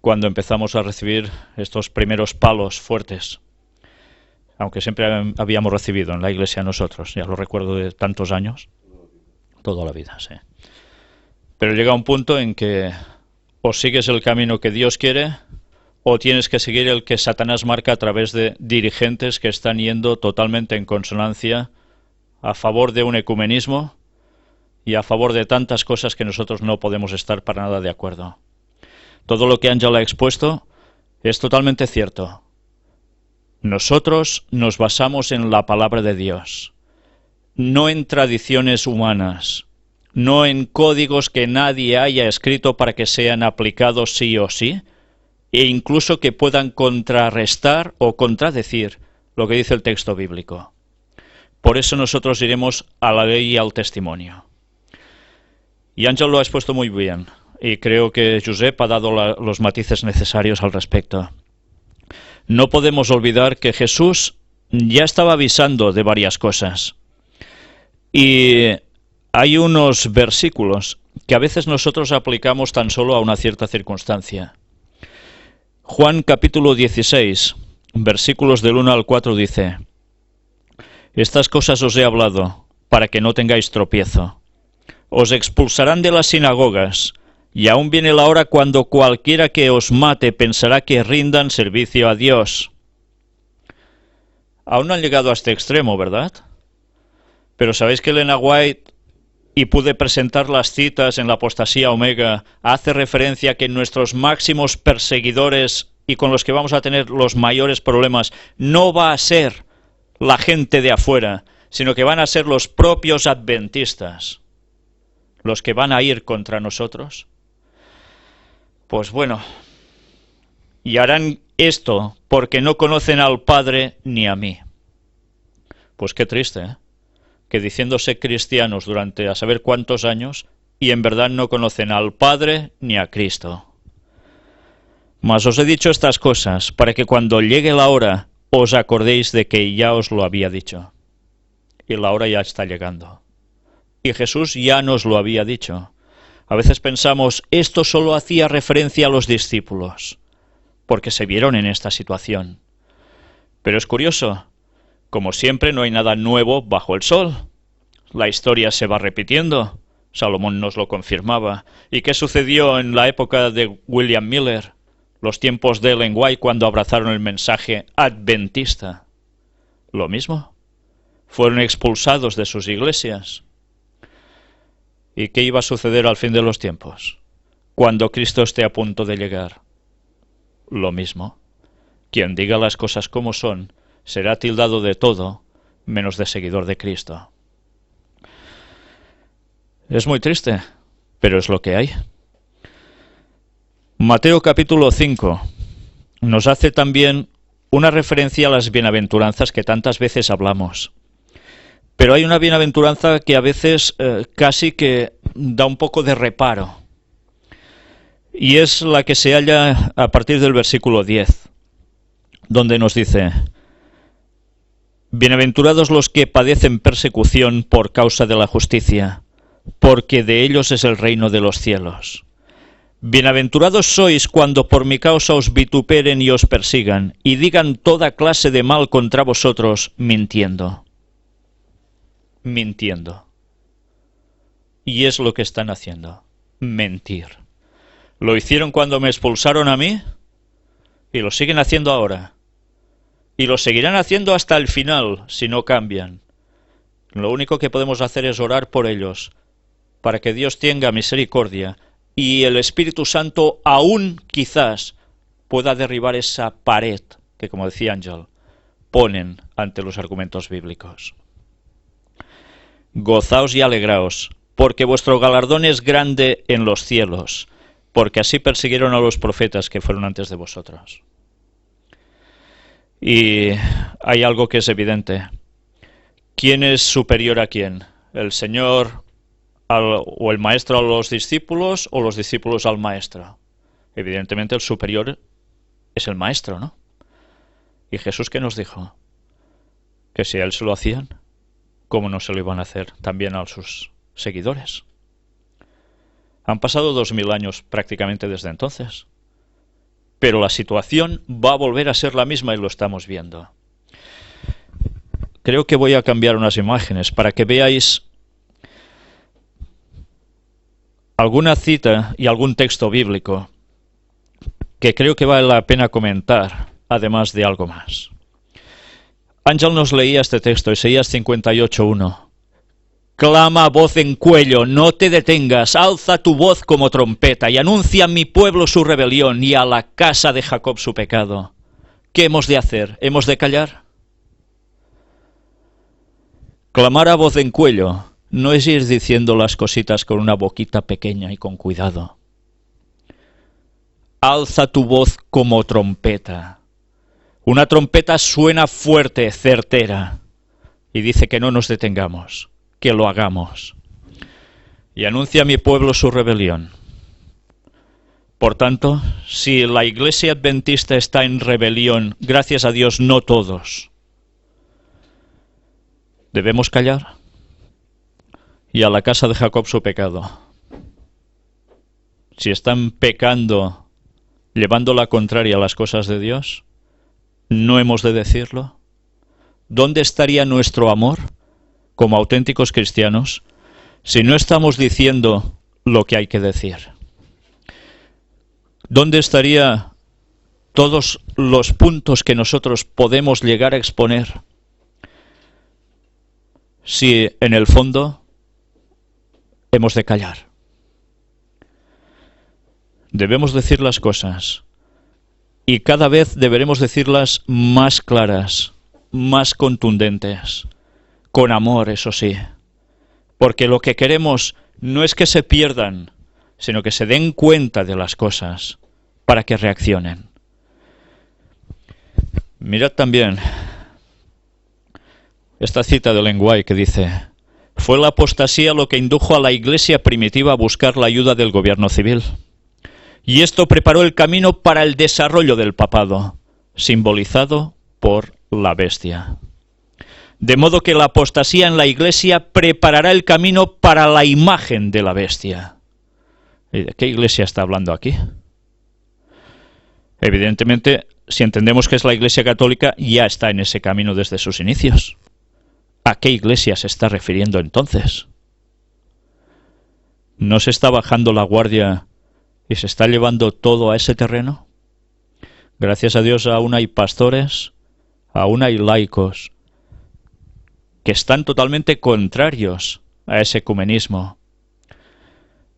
cuando empezamos a recibir estos primeros palos fuertes, aunque siempre habíamos recibido en la iglesia nosotros, ya lo recuerdo de tantos años, toda la vida, sí. Pero llega un punto en que o sigues el camino que Dios quiere, o tienes que seguir el que Satanás marca a través de dirigentes que están yendo totalmente en consonancia a favor de un ecumenismo y a favor de tantas cosas que nosotros no podemos estar para nada de acuerdo. Todo lo que Ángel ha expuesto es totalmente cierto. Nosotros nos basamos en la palabra de Dios, no en tradiciones humanas, no en códigos que nadie haya escrito para que sean aplicados sí o sí, e incluso que puedan contrarrestar o contradecir lo que dice el texto bíblico. Por eso nosotros iremos a la ley y al testimonio. Y Ángel lo ha expuesto muy bien, y creo que Josep ha dado los matices necesarios al respecto. No podemos olvidar que Jesús ya estaba avisando de varias cosas. Y hay unos versículos que a veces nosotros aplicamos tan solo a una cierta circunstancia. Juan capítulo 16, versículos del 1 al 4 dice: Estas cosas os he hablado, para que no tengáis tropiezo. Os expulsarán de las sinagogas, y aún viene la hora cuando cualquiera que os mate pensará que rindan servicio a Dios. Aún no han llegado a este extremo, ¿verdad? Pero sabéis que Elena White, y pude presentar las citas en la Apostasía Omega, hace referencia a que nuestros máximos perseguidores y con los que vamos a tener los mayores problemas no va a ser la gente de afuera, sino que van a ser los propios adventistas los que van a ir contra nosotros. Pues bueno, y harán esto porque no conocen al Padre ni a mí. Pues qué triste, ¿eh? Que diciéndose cristianos durante a saber cuántos años y en verdad no conocen al Padre ni a Cristo. Mas os he dicho estas cosas para que cuando llegue la hora os acordéis de que ya os lo había dicho. Y la hora ya está llegando. Y Jesús ya nos lo había dicho. A veces pensamos, esto solo hacía referencia a los discípulos, porque se vieron en esta situación. Pero es curioso, como siempre no hay nada nuevo bajo el sol. La historia se va repitiendo. Salomón nos lo confirmaba. ¿Y qué sucedió en la época de William Miller? Los tiempos de Ellen White cuando abrazaron el mensaje adventista. Lo mismo. Fueron expulsados de sus iglesias. ¿Y qué iba a suceder al fin de los tiempos? Cuando Cristo esté a punto de llegar. Lo mismo. Quien diga las cosas como son será tildado de todo menos de seguidor de Cristo. Es muy triste, pero es lo que hay. Mateo capítulo 5 nos hace también una referencia a las bienaventuranzas que tantas veces hablamos. Pero hay una bienaventuranza que a veces casi que da un poco de reparo. Y es la que se halla a partir del versículo 10, donde nos dice: Bienaventurados los que padecen persecución por causa de la justicia, porque de ellos es el reino de los cielos. Bienaventurados sois cuando por mi causa os vituperen y os persigan, y digan toda clase de mal contra vosotros, mintiendo. Mintiendo. Y es lo que están haciendo, mentir. Lo hicieron cuando me expulsaron a mí, y lo siguen haciendo ahora. Y lo seguirán haciendo hasta el final, si no cambian. Lo único que podemos hacer es orar por ellos, para que Dios tenga misericordia, y el Espíritu Santo aún quizás pueda derribar esa pared que, como decía Ángel, ponen ante los argumentos bíblicos. Gozaos y alegraos, porque vuestro galardón es grande en los cielos, porque así persiguieron a los profetas que fueron antes de vosotros. Y hay algo que es evidente. ¿Quién es superior a quién? ¿El Señor o el maestro a los discípulos o los discípulos al maestro? Evidentemente el superior es el maestro, ¿no? ¿Y Jesús qué nos dijo? Que si a él se lo hacían, ¿cómo no se lo iban a hacer también a sus seguidores? Han pasado 2000 años prácticamente desde entonces. Pero la situación va a volver a ser la misma y lo estamos viendo. Creo que voy a cambiar unas imágenes para que veáis alguna cita y algún texto bíblico que creo que vale la pena comentar, además de algo más. Ángel nos leía este texto, Isaías 58:1. Clama a voz en cuello, no te detengas, alza tu voz como trompeta y anuncia a mi pueblo su rebelión y a la casa de Jacob su pecado. ¿Qué hemos de hacer? ¿Hemos de callar? Clamar a voz en cuello no es ir diciendo las cositas con una boquita pequeña y con cuidado. Alza tu voz como trompeta. Una trompeta suena fuerte, certera, y dice que no nos detengamos, que lo hagamos. Y anuncia a mi pueblo su rebelión. Por tanto, si la Iglesia Adventista está en rebelión, gracias a Dios, no todos, ¿debemos callar? Y a la casa de Jacob su pecado. Si están pecando, llevando la contraria a las cosas de Dios, ¿no hemos de decirlo? ¿Dónde estaría nuestro amor como auténticos cristianos si no estamos diciendo lo que hay que decir? ¿Dónde estaría todos los puntos que nosotros podemos llegar a exponer si en el fondo hemos de callar? Debemos decir las cosas y cada vez deberemos decirlas más claras, más contundentes, con amor, eso sí, porque lo que queremos no es que se pierdan, sino que se den cuenta de las cosas para que reaccionen. Mirad también esta cita de Ellen White que dice: fue la apostasía lo que indujo a la Iglesia primitiva a buscar la ayuda del gobierno civil. Y esto preparó el camino para el desarrollo del papado, simbolizado por la bestia. De modo que la apostasía en la Iglesia preparará el camino para la imagen de la bestia. ¿Y de qué Iglesia está hablando aquí? Evidentemente, si entendemos que es la Iglesia Católica, ya está en ese camino desde sus inicios. ¿A qué Iglesia se está refiriendo entonces? ¿No se está bajando la guardia y se está llevando todo a ese terreno? Gracias a Dios aún hay pastores, aún hay laicos que están totalmente contrarios a ese ecumenismo.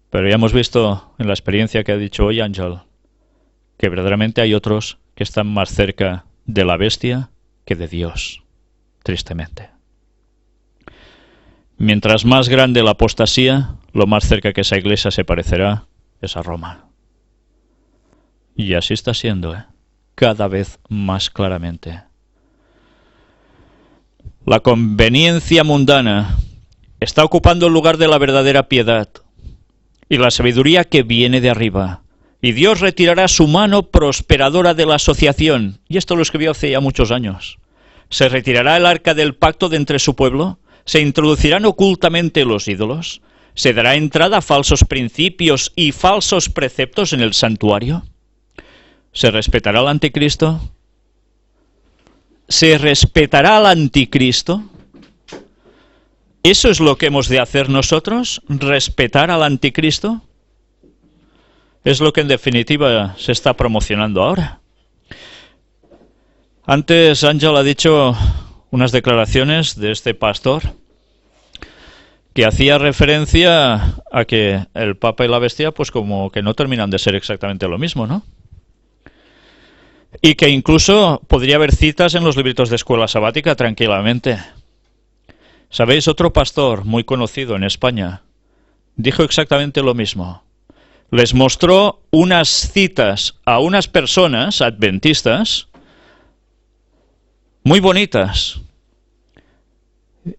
Pero ya hemos visto en la experiencia que ha dicho hoy Ángel que verdaderamente hay otros que están más cerca de la bestia que de Dios, tristemente. Mientras más grande la apostasía, lo más cerca que esa iglesia se parecerá es a Roma. Y así está siendo, cada vez más claramente. La conveniencia mundana está ocupando el lugar de la verdadera piedad y la sabiduría que viene de arriba. Y Dios retirará su mano prosperadora de la asociación. Y esto lo escribió hace ya muchos años. Se retirará el arca del pacto de entre su pueblo. Se introducirán ocultamente los ídolos. Se dará entrada a falsos principios y falsos preceptos en el santuario. ¿Se respetará al anticristo? ¿Se respetará al anticristo? ¿Eso es lo que hemos de hacer nosotros? ¿Respetar al anticristo? Es lo que en definitiva se está promocionando ahora. Antes Ángel ha dicho unas declaraciones de este pastor que hacía referencia a que el Papa y la bestia pues como que no terminan de ser exactamente lo mismo, ¿no? Y que incluso podría haber citas en los libritos de escuela sabática tranquilamente. ¿Sabéis? Otro pastor muy conocido en España dijo exactamente lo mismo. Les mostró unas citas a unas personas adventistas muy bonitas.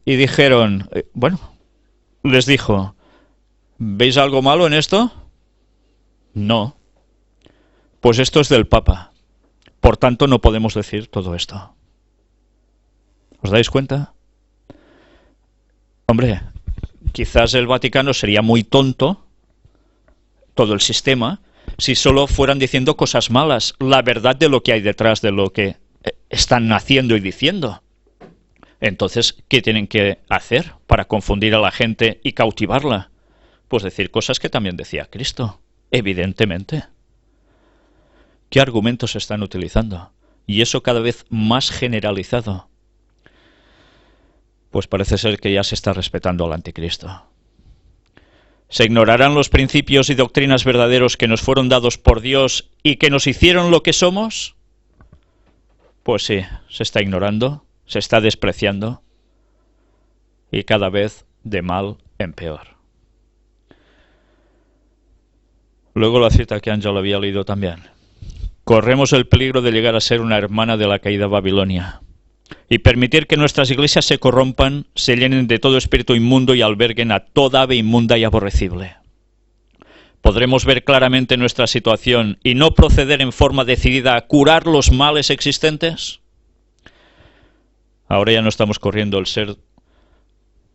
Y dijeron, les dijo, ¿veis algo malo en esto? No. Pues esto es del Papa. Por tanto, no podemos decir todo esto. ¿Os dais cuenta? Hombre, quizás el Vaticano sería muy tonto, todo el sistema, si solo fueran diciendo cosas malas, la verdad de lo que hay detrás de lo que están haciendo y diciendo. Entonces, ¿qué tienen que hacer para confundir a la gente y cautivarla? Pues decir cosas que también decía Cristo, evidentemente. ¿Qué argumentos están utilizando? Y eso cada vez más generalizado. Pues parece ser que ya se está respetando al anticristo. ¿Se ignorarán los principios y doctrinas verdaderos que nos fueron dados por Dios y que nos hicieron lo que somos? Pues sí, se está ignorando, se está despreciando y cada vez de mal en peor. Luego la cita que Ángel había leído también. Corremos el peligro de llegar a ser una hermana de la caída Babilonia y permitir que nuestras iglesias se corrompan, se llenen de todo espíritu inmundo y alberguen a toda ave inmunda y aborrecible. ¿Podremos ver claramente nuestra situación y no proceder en forma decidida a curar los males existentes? Ahora ya no estamos corriendo el ser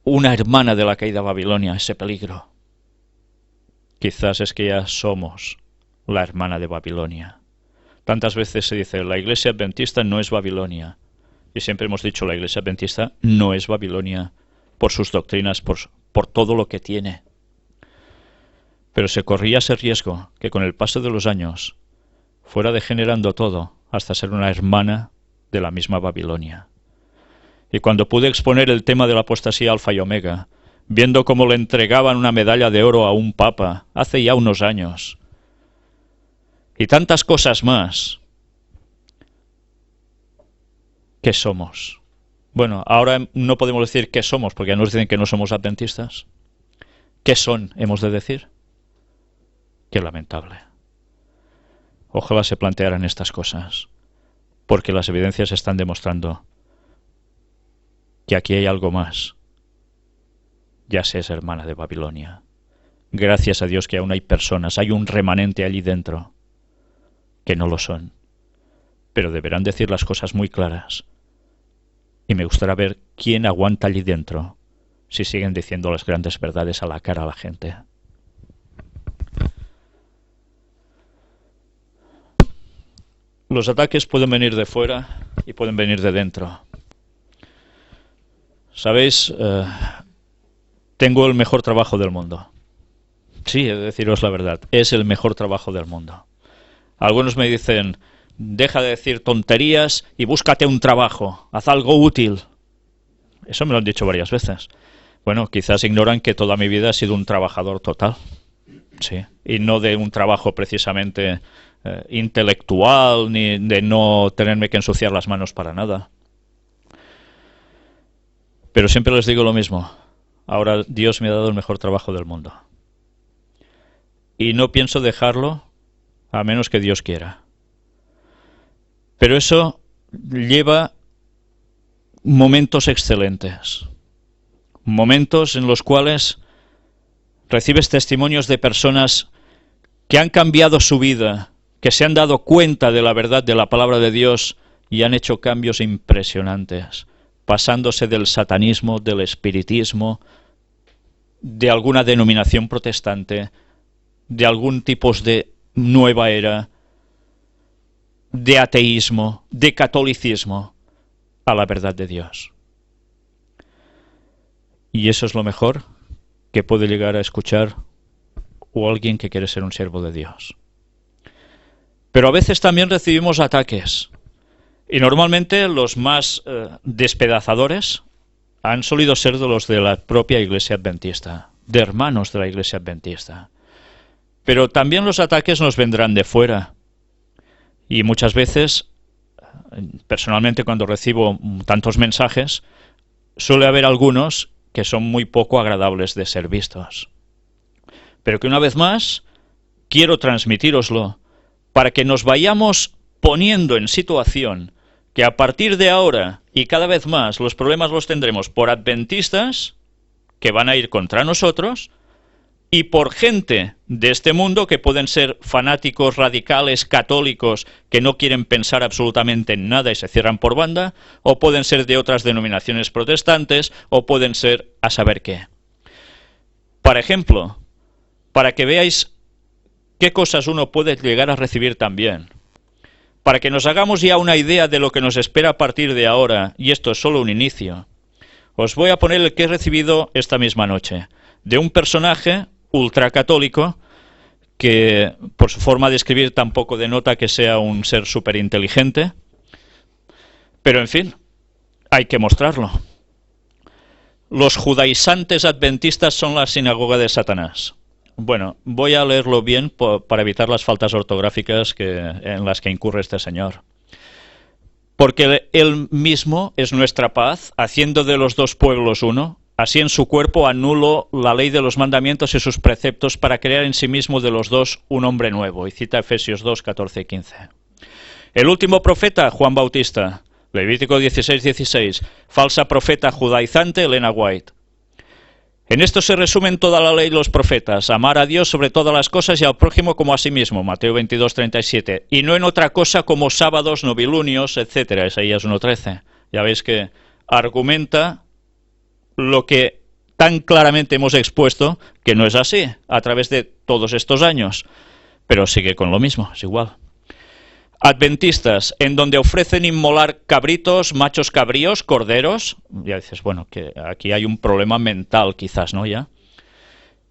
una hermana de la caída Babilonia, ese peligro. Quizás es que ya somos la hermana de Babilonia. Tantas veces se dice, la iglesia adventista no es Babilonia. Y siempre hemos dicho, la iglesia adventista no es Babilonia por sus doctrinas, por todo lo que tiene. Pero se corría ese riesgo que con el paso de los años fuera degenerando todo hasta ser una hermana de la misma Babilonia. Y cuando pude exponer el tema de la apostasía alfa y omega, viendo cómo le entregaban una medalla de oro a un papa hace ya unos años, y tantas cosas más, ¿qué somos? Bueno, ahora no podemos decir qué somos, porque ya nos dicen que no somos adventistas. ¿Qué son, hemos de decir? Qué lamentable. Ojalá se plantearan estas cosas, porque las evidencias están demostrando que aquí hay algo más. Ya se es hermana de Babilonia. Gracias a Dios que aún hay personas, hay un remanente allí dentro, que no lo son. Pero deberán decir las cosas muy claras. Y me gustaría ver quién aguanta allí dentro si siguen diciendo las grandes verdades a la cara a la gente. Los ataques pueden venir de fuera y pueden venir de dentro. ¿Sabéis? Tengo el mejor trabajo del mundo. Sí, he de deciros la verdad. Es el mejor trabajo del mundo. Algunos me dicen, deja de decir tonterías y búscate un trabajo. Haz algo útil. Eso me lo han dicho varias veces. Bueno, quizás ignoran que toda mi vida he sido un trabajador total. Sí. Y no de un trabajo precisamente intelectual, ni de no tenerme que ensuciar las manos para nada. Pero siempre les digo lo mismo. Ahora Dios me ha dado el mejor trabajo del mundo. Y no pienso dejarlo a menos que Dios quiera. Pero eso lleva momentos excelentes. Momentos en los cuales recibes testimonios de personas que han cambiado su vida, que se han dado cuenta de la verdad de la palabra de Dios y han hecho cambios impresionantes, pasándose del satanismo, del espiritismo, de alguna denominación protestante, de algún tipo de nueva era, de ateísmo, de catolicismo, a la verdad de Dios. Y eso es lo mejor que puede llegar a escuchar o alguien que quiere ser un siervo de Dios. Pero a veces también recibimos ataques. Y normalmente los más despedazadores han solido ser de los de la propia Iglesia Adventista, de hermanos de la Iglesia Adventista. Pero también los ataques nos vendrán de fuera. Y muchas veces, personalmente cuando recibo tantos mensajes, suele haber algunos que son muy poco agradables de ser vistos. Pero que una vez más, quiero transmitíroslo para que nos vayamos poniendo en situación que a partir de ahora y cada vez más los problemas los tendremos por adventistas que van a ir contra nosotros y por gente de este mundo que pueden ser fanáticos, radicales, católicos, que no quieren pensar absolutamente en nada y se cierran por banda, o pueden ser de otras denominaciones protestantes, o pueden ser a saber qué. Por ejemplo, para que veáis qué cosas uno puede llegar a recibir también, para que nos hagamos ya una idea de lo que nos espera a partir de ahora, y esto es solo un inicio, os voy a poner el que he recibido esta misma noche, de un personaje ultracatólico que por su forma de escribir tampoco denota que sea un ser súper inteligente, pero en fin, hay que mostrarlo. Los judaizantes adventistas son la sinagoga de Satanás. Bueno, voy a leerlo bien para evitar las faltas ortográficas en las que incurre este señor. Porque él mismo es nuestra paz, haciendo de los dos pueblos uno. Así en su cuerpo anuló la ley de los mandamientos y sus preceptos para crear en sí mismo de los dos un hombre nuevo. Y cita Efesios 2, 14 y 15. El último profeta, Juan Bautista. Levítico 16, 16. Falsa profeta judaizante, Elena White. En esto se resumen toda la ley y los profetas. Amar a Dios sobre todas las cosas y al prójimo como a sí mismo. Mateo 22, 37. Y no en otra cosa como sábados, novilunios, etc. Isaías 1, 13. Ya veis que argumenta lo que tan claramente hemos expuesto, que no es así, a través de todos estos años. Pero sigue con lo mismo, es igual. Adventistas, en donde ofrecen inmolar cabritos, machos cabríos, corderos. Ya dices, bueno, que aquí hay un problema mental quizás, ¿no? Ya.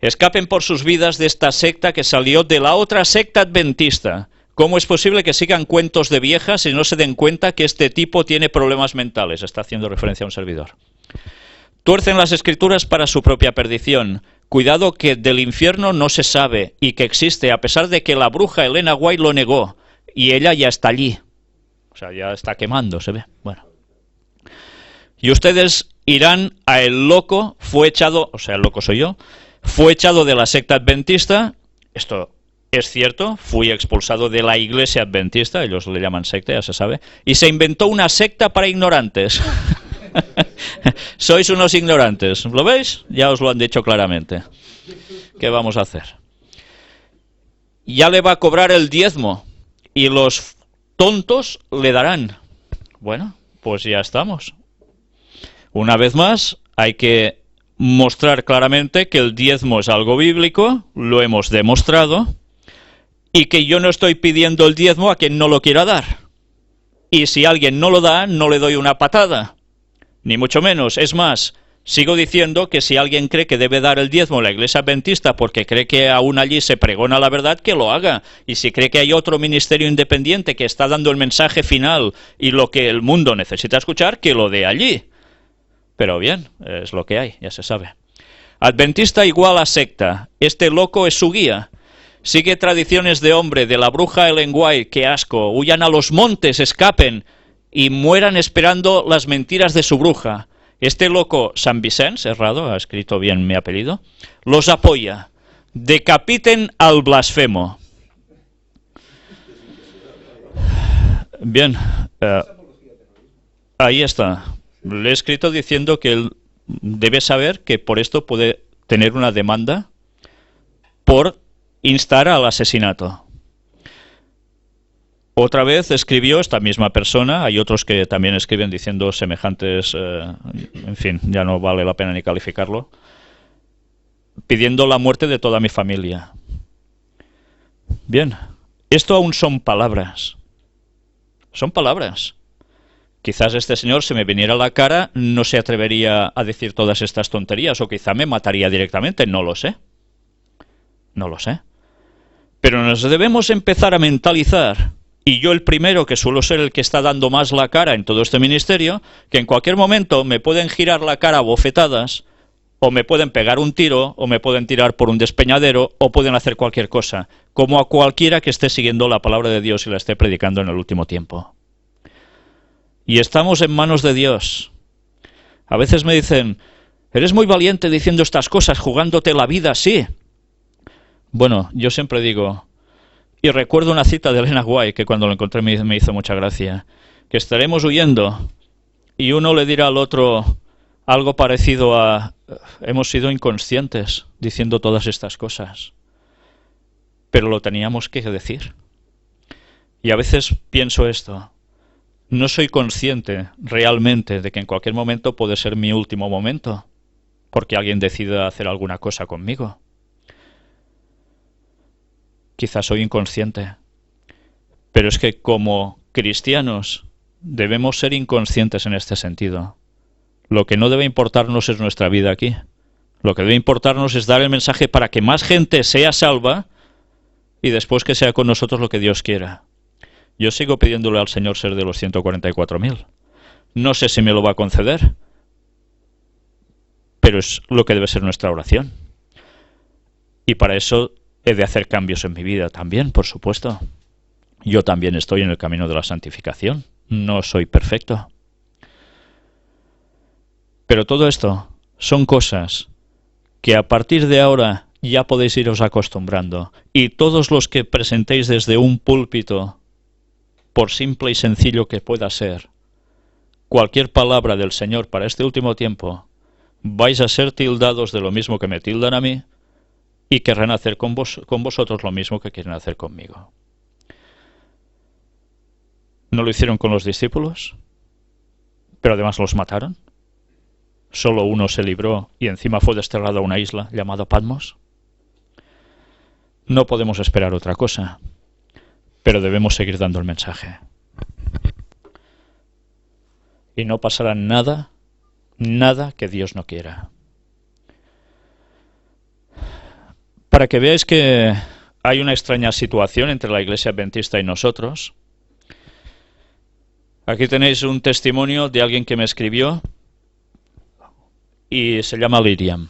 Escapen por sus vidas de esta secta que salió de la otra secta adventista. ¿Cómo es posible que sigan cuentos de viejas y no se den cuenta que este tipo tiene problemas mentales? Está haciendo referencia a un servidor. Tuercen las escrituras para su propia perdición. Cuidado que del infierno no se sabe y que existe, a pesar de que la bruja Elena White lo negó. Y ella ya está allí. O sea, ya está quemando, se ve. Bueno. Y ustedes irán a el loco, fue echado, o sea, el loco soy yo, fue echado de la secta adventista. Esto es cierto, fui expulsado de la iglesia adventista, ellos le llaman secta, ya se sabe, y se inventó una secta para ignorantes. Sois unos ignorantes, ¿lo veis? Ya os lo han dicho claramente. ¿Qué vamos a hacer? Ya le va a cobrar el diezmo y los tontos le darán. Bueno, pues ya estamos. Una vez más, hay que mostrar claramente que el diezmo es algo bíblico, lo hemos demostrado, y que yo no estoy pidiendo el diezmo a quien no lo quiera dar. Y si alguien no lo da, no le doy una patada. Ni mucho menos. Es más, sigo diciendo que si alguien cree que debe dar el diezmo a la iglesia adventista porque cree que aún allí se pregona la verdad, que lo haga. Y si cree que hay otro ministerio independiente que está dando el mensaje final y lo que el mundo necesita escuchar, que lo dé allí. Pero bien, es lo que hay, ya se sabe. Adventista igual a secta. Este loco es su guía. Sigue tradiciones de hombre, de la bruja Ellen White, qué asco. Huyan a los montes, escapen y mueran esperando las mentiras de su bruja. Este loco, San Vicens, errado, ha escrito bien mi apellido, los apoya. Decapiten al blasfemo. Bien, ahí está. Le he escrito diciendo que él debe saber que por esto puede tener una demanda por instar al asesinato. Otra vez escribió esta misma persona, hay otros que también escriben diciendo semejantes, en fin, ya no vale la pena ni calificarlo, pidiendo la muerte de toda mi familia. Bien, esto aún son palabras. Son palabras. Quizás este señor se me viniera a la cara, no se atrevería a decir todas estas tonterías, o quizá me mataría directamente, no lo sé. No lo sé. Pero nos debemos empezar a mentalizar, y yo el primero, que suelo ser el que está dando más la cara en todo este ministerio, que en cualquier momento me pueden girar la cara a bofetadas, o me pueden pegar un tiro, o me pueden tirar por un despeñadero, o pueden hacer cualquier cosa, como a cualquiera que esté siguiendo la palabra de Dios y la esté predicando en el último tiempo. Y estamos en manos de Dios. A veces me dicen, eres muy valiente diciendo estas cosas, jugándote la vida, sí. Bueno, yo siempre digo, y recuerdo una cita de Elena White, que cuando lo encontré me hizo mucha gracia, que estaremos huyendo, y uno le dirá al otro, algo parecido a hemos sido inconscientes diciendo todas estas cosas, pero lo teníamos que decir. Y a veces pienso esto, no soy consciente realmente de que en cualquier momento puede ser mi último momento, porque alguien decida hacer alguna cosa conmigo. Quizás soy inconsciente, pero es que como cristianos debemos ser inconscientes en este sentido. Lo que no debe importarnos es nuestra vida aquí. Lo que debe importarnos es dar el mensaje para que más gente sea salva y después que sea con nosotros lo que Dios quiera. Yo sigo pidiéndole al Señor ser de los 144.000. No sé si me lo va a conceder, pero es lo que debe ser nuestra oración. Y para eso he de hacer cambios en mi vida también, por supuesto. Yo también estoy en el camino de la santificación. No soy perfecto. Pero todo esto son cosas que a partir de ahora ya podéis iros acostumbrando. Y todos los que presentéis desde un púlpito, por simple y sencillo que pueda ser, cualquier palabra del Señor para este último tiempo, vais a ser tildados de lo mismo que me tildan a mí y querrán hacer con vosotros lo mismo que quieren hacer conmigo. ¿No lo hicieron con los discípulos? Pero además los mataron. Solo uno se libró y encima fue desterrado a una isla llamada Patmos. No podemos esperar otra cosa, pero debemos seguir dando el mensaje. Y no pasará nada que Dios no quiera. Para que veáis que hay una extraña situación entre la Iglesia Adventista y nosotros, aquí tenéis un testimonio de alguien que me escribió y se llama Liriam.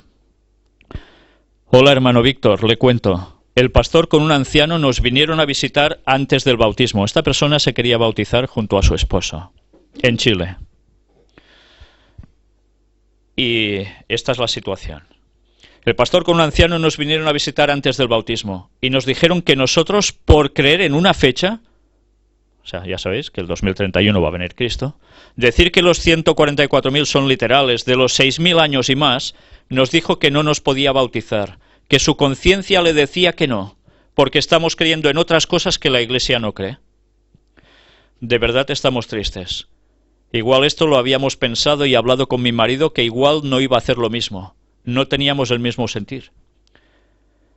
Hola hermano Víctor, le cuento. El pastor con un anciano nos vinieron a visitar antes del bautismo. Esta persona se quería bautizar junto a su esposo, en Chile. Y esta es la situación. El pastor con un anciano nos vinieron a visitar antes del bautismo y nos dijeron que nosotros, por creer en una fecha, o sea, ya sabéis que el 2031 va a venir Cristo, decir que los 144.000 son literales, de los 6.000 años y más, nos dijo que no nos podía bautizar, que su conciencia le decía que no, porque estamos creyendo en otras cosas que la Iglesia no cree. De verdad estamos tristes. Igual esto lo habíamos pensado y hablado con mi marido, que igual no iba a hacer lo mismo. No teníamos el mismo sentir.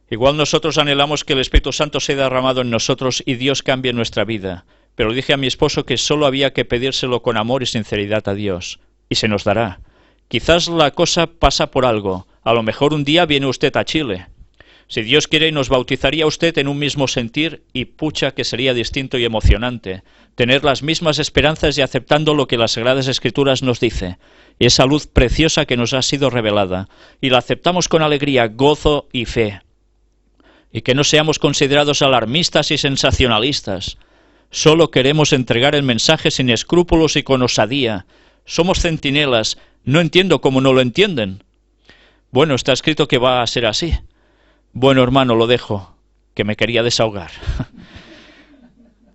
Igual nosotros anhelamos que el Espíritu Santo sea derramado en nosotros y Dios cambie nuestra vida. Pero dije a mi esposo que solo había que pedírselo con amor y sinceridad a Dios, y se nos dará. Quizás la cosa pasa por algo. A lo mejor un día viene usted a Chile. Si Dios quiere, nos bautizaría usted en un mismo sentir, y pucha que sería distinto y emocionante. Tener las mismas esperanzas y aceptando lo que las Sagradas Escrituras nos dice. Esa luz preciosa que nos ha sido revelada. Y la aceptamos con alegría, gozo y fe. Y que no seamos considerados alarmistas y sensacionalistas. Solo queremos entregar el mensaje sin escrúpulos y con osadía. Somos centinelas. No entiendo cómo no lo entienden. Bueno, está escrito que va a ser así. Bueno, hermano, lo dejo, que me quería desahogar.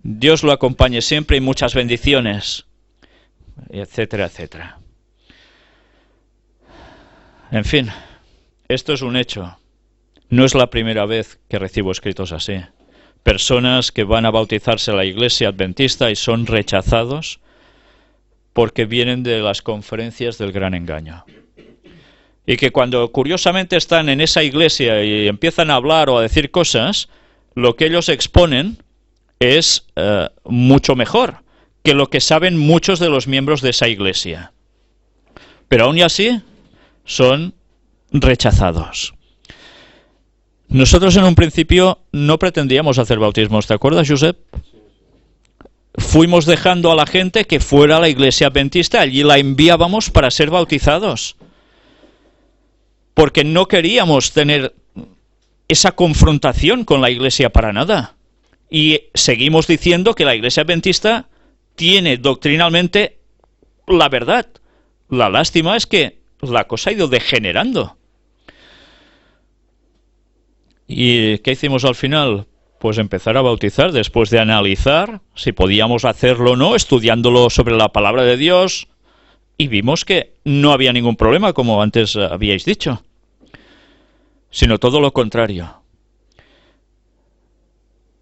Dios lo acompañe siempre y muchas bendiciones, etcétera, etcétera. En fin, esto es un hecho. No es la primera vez que recibo escritos así. Personas que van a bautizarse a la Iglesia Adventista y son rechazados porque vienen de las conferencias del gran engaño. Y que cuando curiosamente están en esa iglesia y empiezan a hablar o a decir cosas, lo que ellos exponen es mucho mejor que lo que saben muchos de los miembros de esa iglesia. Pero aún y así son rechazados. Nosotros en un principio no pretendíamos hacer bautismos, ¿te acuerdas, Josep? Fuimos dejando a la gente que fuera a la iglesia adventista, allí la enviábamos para ser bautizados. Porque no queríamos tener esa confrontación con la Iglesia para nada. Y seguimos diciendo que la Iglesia Adventista tiene doctrinalmente la verdad. La lástima es que la cosa ha ido degenerando. ¿Y qué hicimos al final? Pues empezar a bautizar después de analizar si podíamos hacerlo o no, estudiándolo sobre la palabra de Dios y vimos que no había ningún problema, como antes habíais dicho, sino todo lo contrario.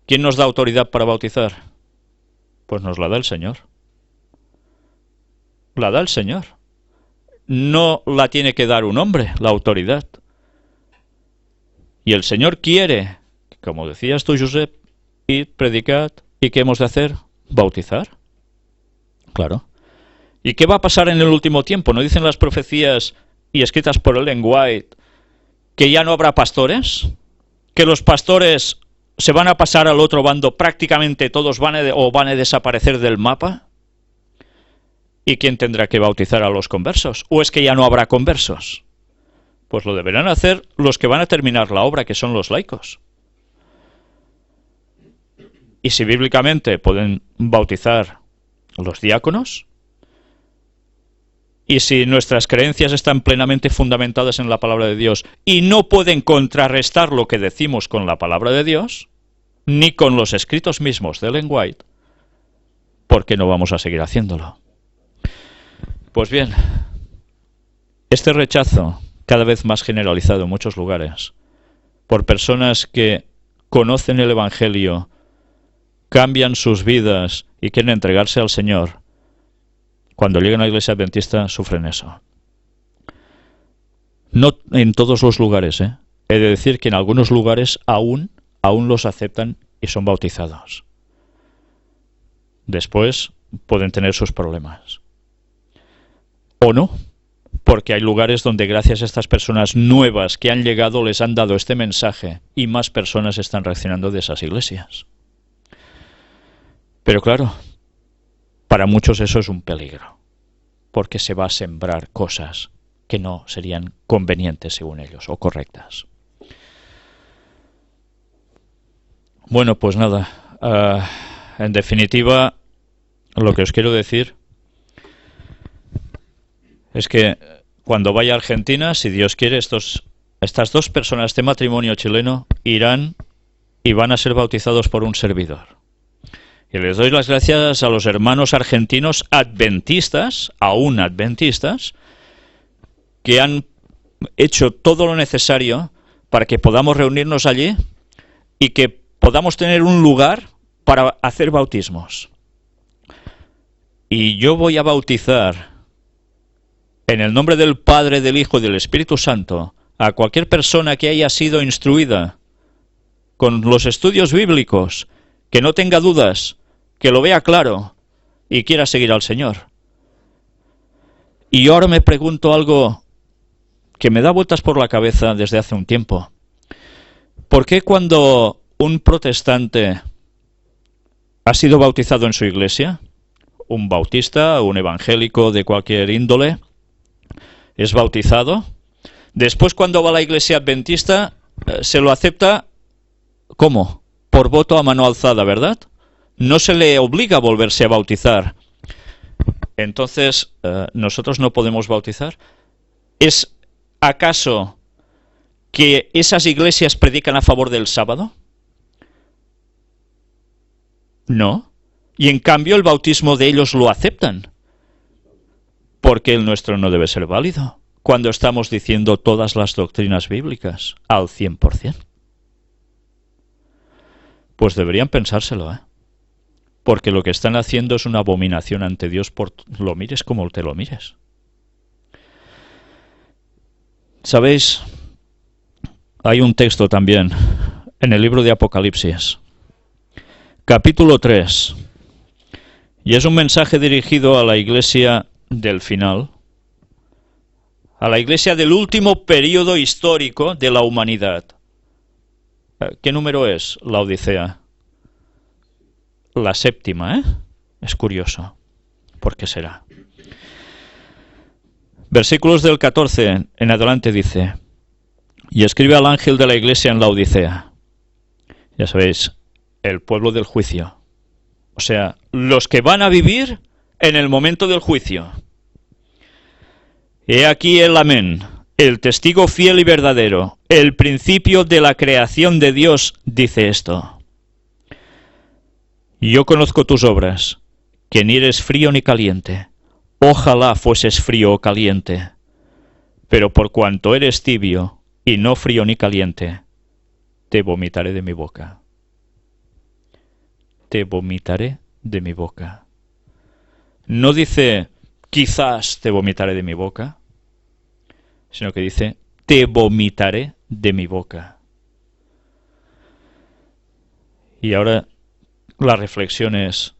¿Quién nos da autoridad para bautizar? Pues nos la da el Señor. La da el Señor. No la tiene que dar un hombre, la autoridad. Y el Señor quiere, como decías tú, Josep, id, predicad, ¿y qué hemos de hacer? Bautizar. Claro. ¿Y qué va a pasar en el último tiempo? ¿No dicen las profecías y escritas por Ellen White que ya no habrá pastores? ¿Que los pastores se van a pasar al otro bando, prácticamente todos van a desaparecer del mapa? ¿Y quién tendrá que bautizar a los conversos? ¿O es que ya no habrá conversos? Pues lo deberán hacer los que van a terminar la obra, que son los laicos. Y si bíblicamente pueden bautizar los diáconos, y si nuestras creencias están plenamente fundamentadas en la palabra de Dios y no pueden contrarrestar lo que decimos con la palabra de Dios, ni con los escritos mismos de Ellen White, ¿por qué no vamos a seguir haciéndolo? Pues bien, este rechazo cada vez más generalizado en muchos lugares por personas que conocen el Evangelio, cambian sus vidas y quieren entregarse al Señor, cuando llegan a la Iglesia Adventista sufren eso. No en todos los lugares, ¿eh? He de decir que en algunos lugares aún los aceptan y son bautizados. Después pueden tener sus problemas. O no, porque hay lugares donde gracias a estas personas nuevas que han llegado les han dado este mensaje y más personas están reaccionando de esas iglesias. Pero claro, para muchos eso es un peligro, porque se va a sembrar cosas que no serían convenientes según ellos o correctas. Bueno, pues nada, en definitiva, lo que os quiero decir es que cuando vaya a Argentina, si Dios quiere, estas dos personas de matrimonio chileno irán y van a ser bautizados por un servidor. Y les doy las gracias a los hermanos argentinos adventistas, aún adventistas, que han hecho todo lo necesario para que podamos reunirnos allí y que podamos tener un lugar para hacer bautismos. Y yo voy a bautizar en el nombre del Padre, del Hijo y del Espíritu Santo a cualquier persona que haya sido instruida con los estudios bíblicos, que no tenga dudas, que lo vea claro y quiera seguir al Señor. Y yo ahora me pregunto algo que me da vueltas por la cabeza desde hace un tiempo. ¿Por qué cuando un protestante ha sido bautizado en su iglesia, un bautista, un evangélico de cualquier índole, es bautizado, después cuando va a la iglesia adventista se lo acepta, ¿cómo? Por voto a mano alzada, ¿verdad? No se le obliga a volverse a bautizar. Entonces, ¿nosotros no podemos bautizar? ¿Es acaso que esas iglesias predican a favor del sábado? No. Y en cambio el bautismo de ellos lo aceptan. Porque el nuestro no debe ser válido cuando estamos diciendo todas las doctrinas bíblicas al 100%. Pues deberían pensárselo, ¿eh? Porque lo que están haciendo es una abominación ante Dios, por lo mires como te lo mires. ¿Sabéis? Hay un texto también en el libro de Apocalipsis, capítulo 3, y es un mensaje dirigido a la iglesia del final, a la iglesia del último periodo histórico de la humanidad. ¿Qué número es la Odisea? La séptima, ¿eh? Es curioso. ¿Por qué será? Versículos del 14 en adelante dice: y escribe al ángel de la iglesia en la Odisea. Ya sabéis, el pueblo del juicio. O sea, los que van a vivir en el momento del juicio. He aquí el amén, el testigo fiel y verdadero, el principio de la creación de Dios, dice esto: yo conozco tus obras, que ni eres frío ni caliente. Ojalá fueses frío o caliente, pero por cuanto eres tibio y no frío ni caliente, te vomitaré de mi boca. Te vomitaré de mi boca. No dice, quizás te vomitaré de mi boca, sino que dice, te vomitaré de mi boca. Y ahora la reflexión es,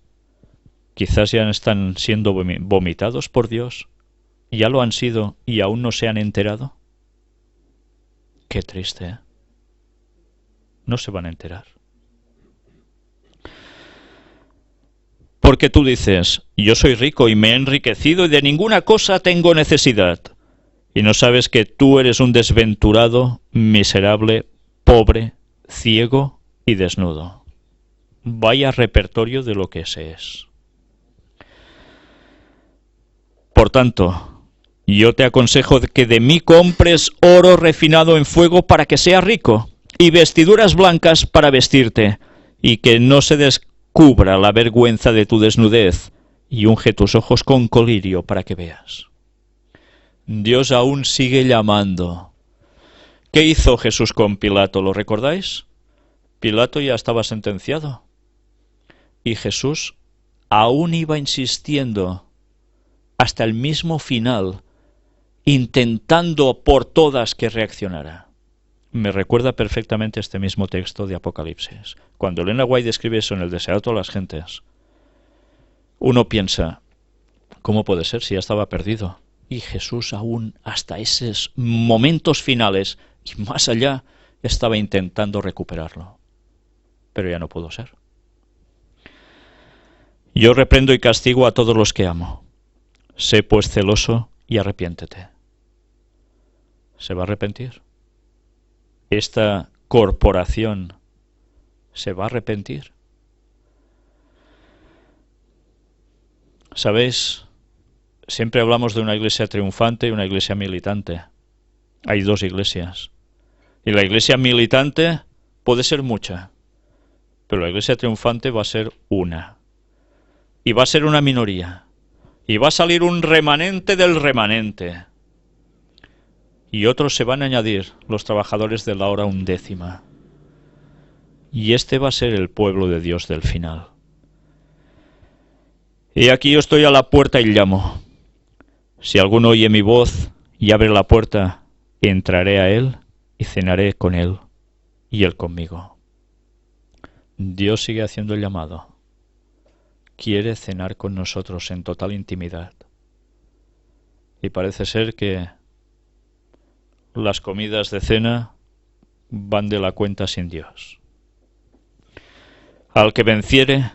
quizás ya están siendo vomitados por Dios, ya lo han sido y aún no se han enterado. Qué triste, ¿eh? No se van a enterar. Porque tú dices, yo soy rico y me he enriquecido y de ninguna cosa tengo necesidad. Y no sabes que tú eres un desventurado, miserable, pobre, ciego y desnudo. Vaya repertorio de lo que se es. Por tanto, yo te aconsejo que de mí compres oro refinado en fuego para que seas rico, y vestiduras blancas para vestirte, y que no se descubra la vergüenza de tu desnudez, y unge tus ojos con colirio para que veas. Dios aún sigue llamando. ¿Qué hizo Jesús con Pilato? ¿Lo recordáis? Pilato ya estaba sentenciado. Y Jesús aún iba insistiendo hasta el mismo final, intentando por todas que reaccionara. Me recuerda perfectamente este mismo texto de Apocalipsis. Cuando Elena White describe eso en El deseado de todas las gentes, uno piensa, ¿cómo puede ser si ya estaba perdido? Y Jesús aún hasta esos momentos finales y más allá estaba intentando recuperarlo. Pero ya no pudo ser. Yo reprendo y castigo a todos los que amo. Sé pues celoso y arrepiéntete. ¿Se va a arrepentir? ¿Esta corporación se va a arrepentir? ¿Sabéis? Siempre hablamos de una iglesia triunfante y una iglesia militante. Hay dos iglesias. Y la iglesia militante puede ser mucha, pero la iglesia triunfante va a ser una. Y va a ser una minoría. Y va a salir un remanente del remanente. Y otros se van a añadir, los trabajadores de la hora undécima. Y este va a ser el pueblo de Dios del final. Y aquí yo estoy a la puerta y llamo. Si alguno oye mi voz y abre la puerta, entraré a él y cenaré con él y él conmigo. Dios sigue haciendo el llamado. Quiere cenar con nosotros en total intimidad. Y parece ser que las comidas de cena van de la cuenta sin Dios. Al que venciere,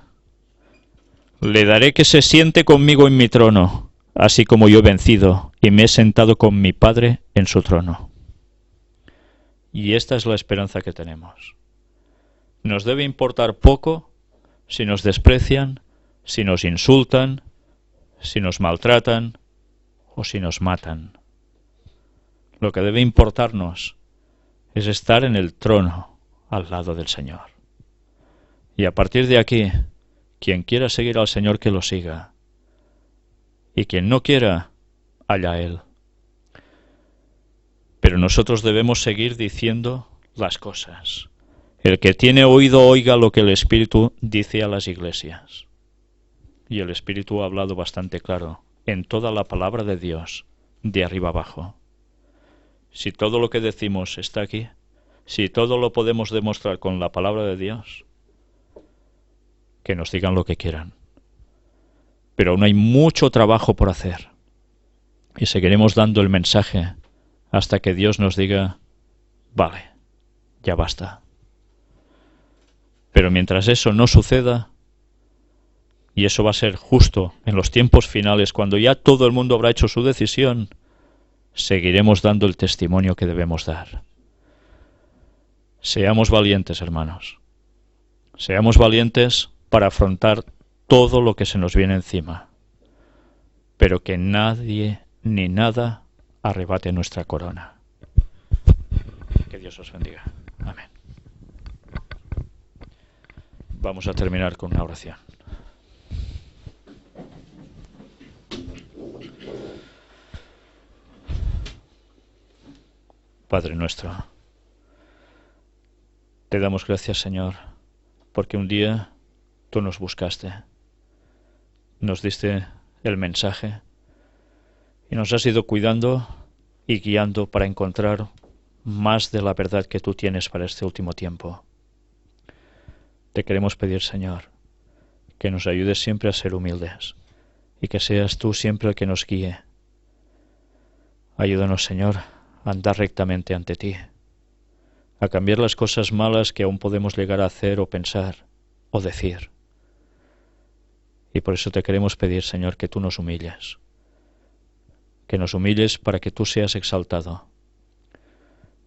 le daré que se siente conmigo en mi trono, así como yo he vencido y me he sentado con mi Padre en su trono. Y esta es la esperanza que tenemos. Nos debe importar poco si nos desprecian, si nos insultan, si nos maltratan o si nos matan. Lo que debe importarnos es estar en el trono al lado del Señor. Y a partir de aquí, quien quiera seguir al Señor que lo siga. Y quien no quiera, allá él. Pero nosotros debemos seguir diciendo las cosas. El que tiene oído oiga lo que el Espíritu dice a las iglesias. Y el Espíritu ha hablado bastante claro en toda la palabra de Dios, de arriba abajo. Si todo lo que decimos está aquí, si todo lo podemos demostrar con la palabra de Dios, que nos digan lo que quieran. Pero aún hay mucho trabajo por hacer. Y seguiremos dando el mensaje hasta que Dios nos diga, vale, ya basta. Pero mientras eso no suceda, y eso va a ser justo en los tiempos finales, cuando ya todo el mundo habrá hecho su decisión, seguiremos dando el testimonio que debemos dar. Seamos valientes, hermanos. Seamos valientes para afrontar todo lo que se nos viene encima, pero que nadie ni nada arrebate nuestra corona. Que Dios os bendiga. Amén. Vamos a terminar con una oración. Padre nuestro, te damos gracias, Señor, porque un día tú nos buscaste, nos diste el mensaje y nos has ido cuidando y guiando para encontrar más de la verdad que tú tienes para este último tiempo. Te queremos pedir, Señor, que nos ayudes siempre a ser humildes y que seas tú siempre el que nos guíe. Ayúdanos, Señor, a andar rectamente ante ti, a cambiar las cosas malas que aún podemos llegar a hacer o pensar o decir. Y por eso te queremos pedir, Señor, que tú nos humilles para que tú seas exaltado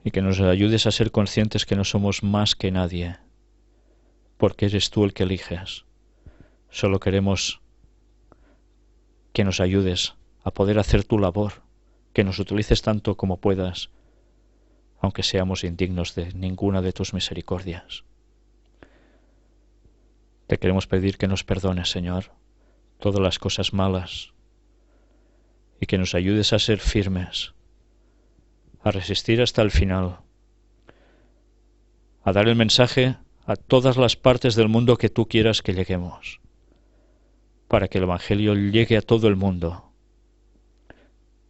y que nos ayudes a ser conscientes que no somos más que nadie, porque eres tú el que eliges. Solo queremos que nos ayudes a poder hacer tu labor, que nos utilices tanto como puedas, aunque seamos indignos de ninguna de tus misericordias. Te queremos pedir que nos perdones, Señor, todas las cosas malas y que nos ayudes a ser firmes, a resistir hasta el final, a dar el mensaje a todas las partes del mundo que tú quieras que lleguemos, para que el Evangelio llegue a todo el mundo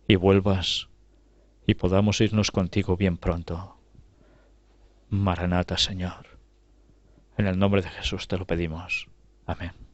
y vuelvas y podamos irnos contigo bien pronto. Maranata, Señor. En el nombre de Jesús te lo pedimos. Amén.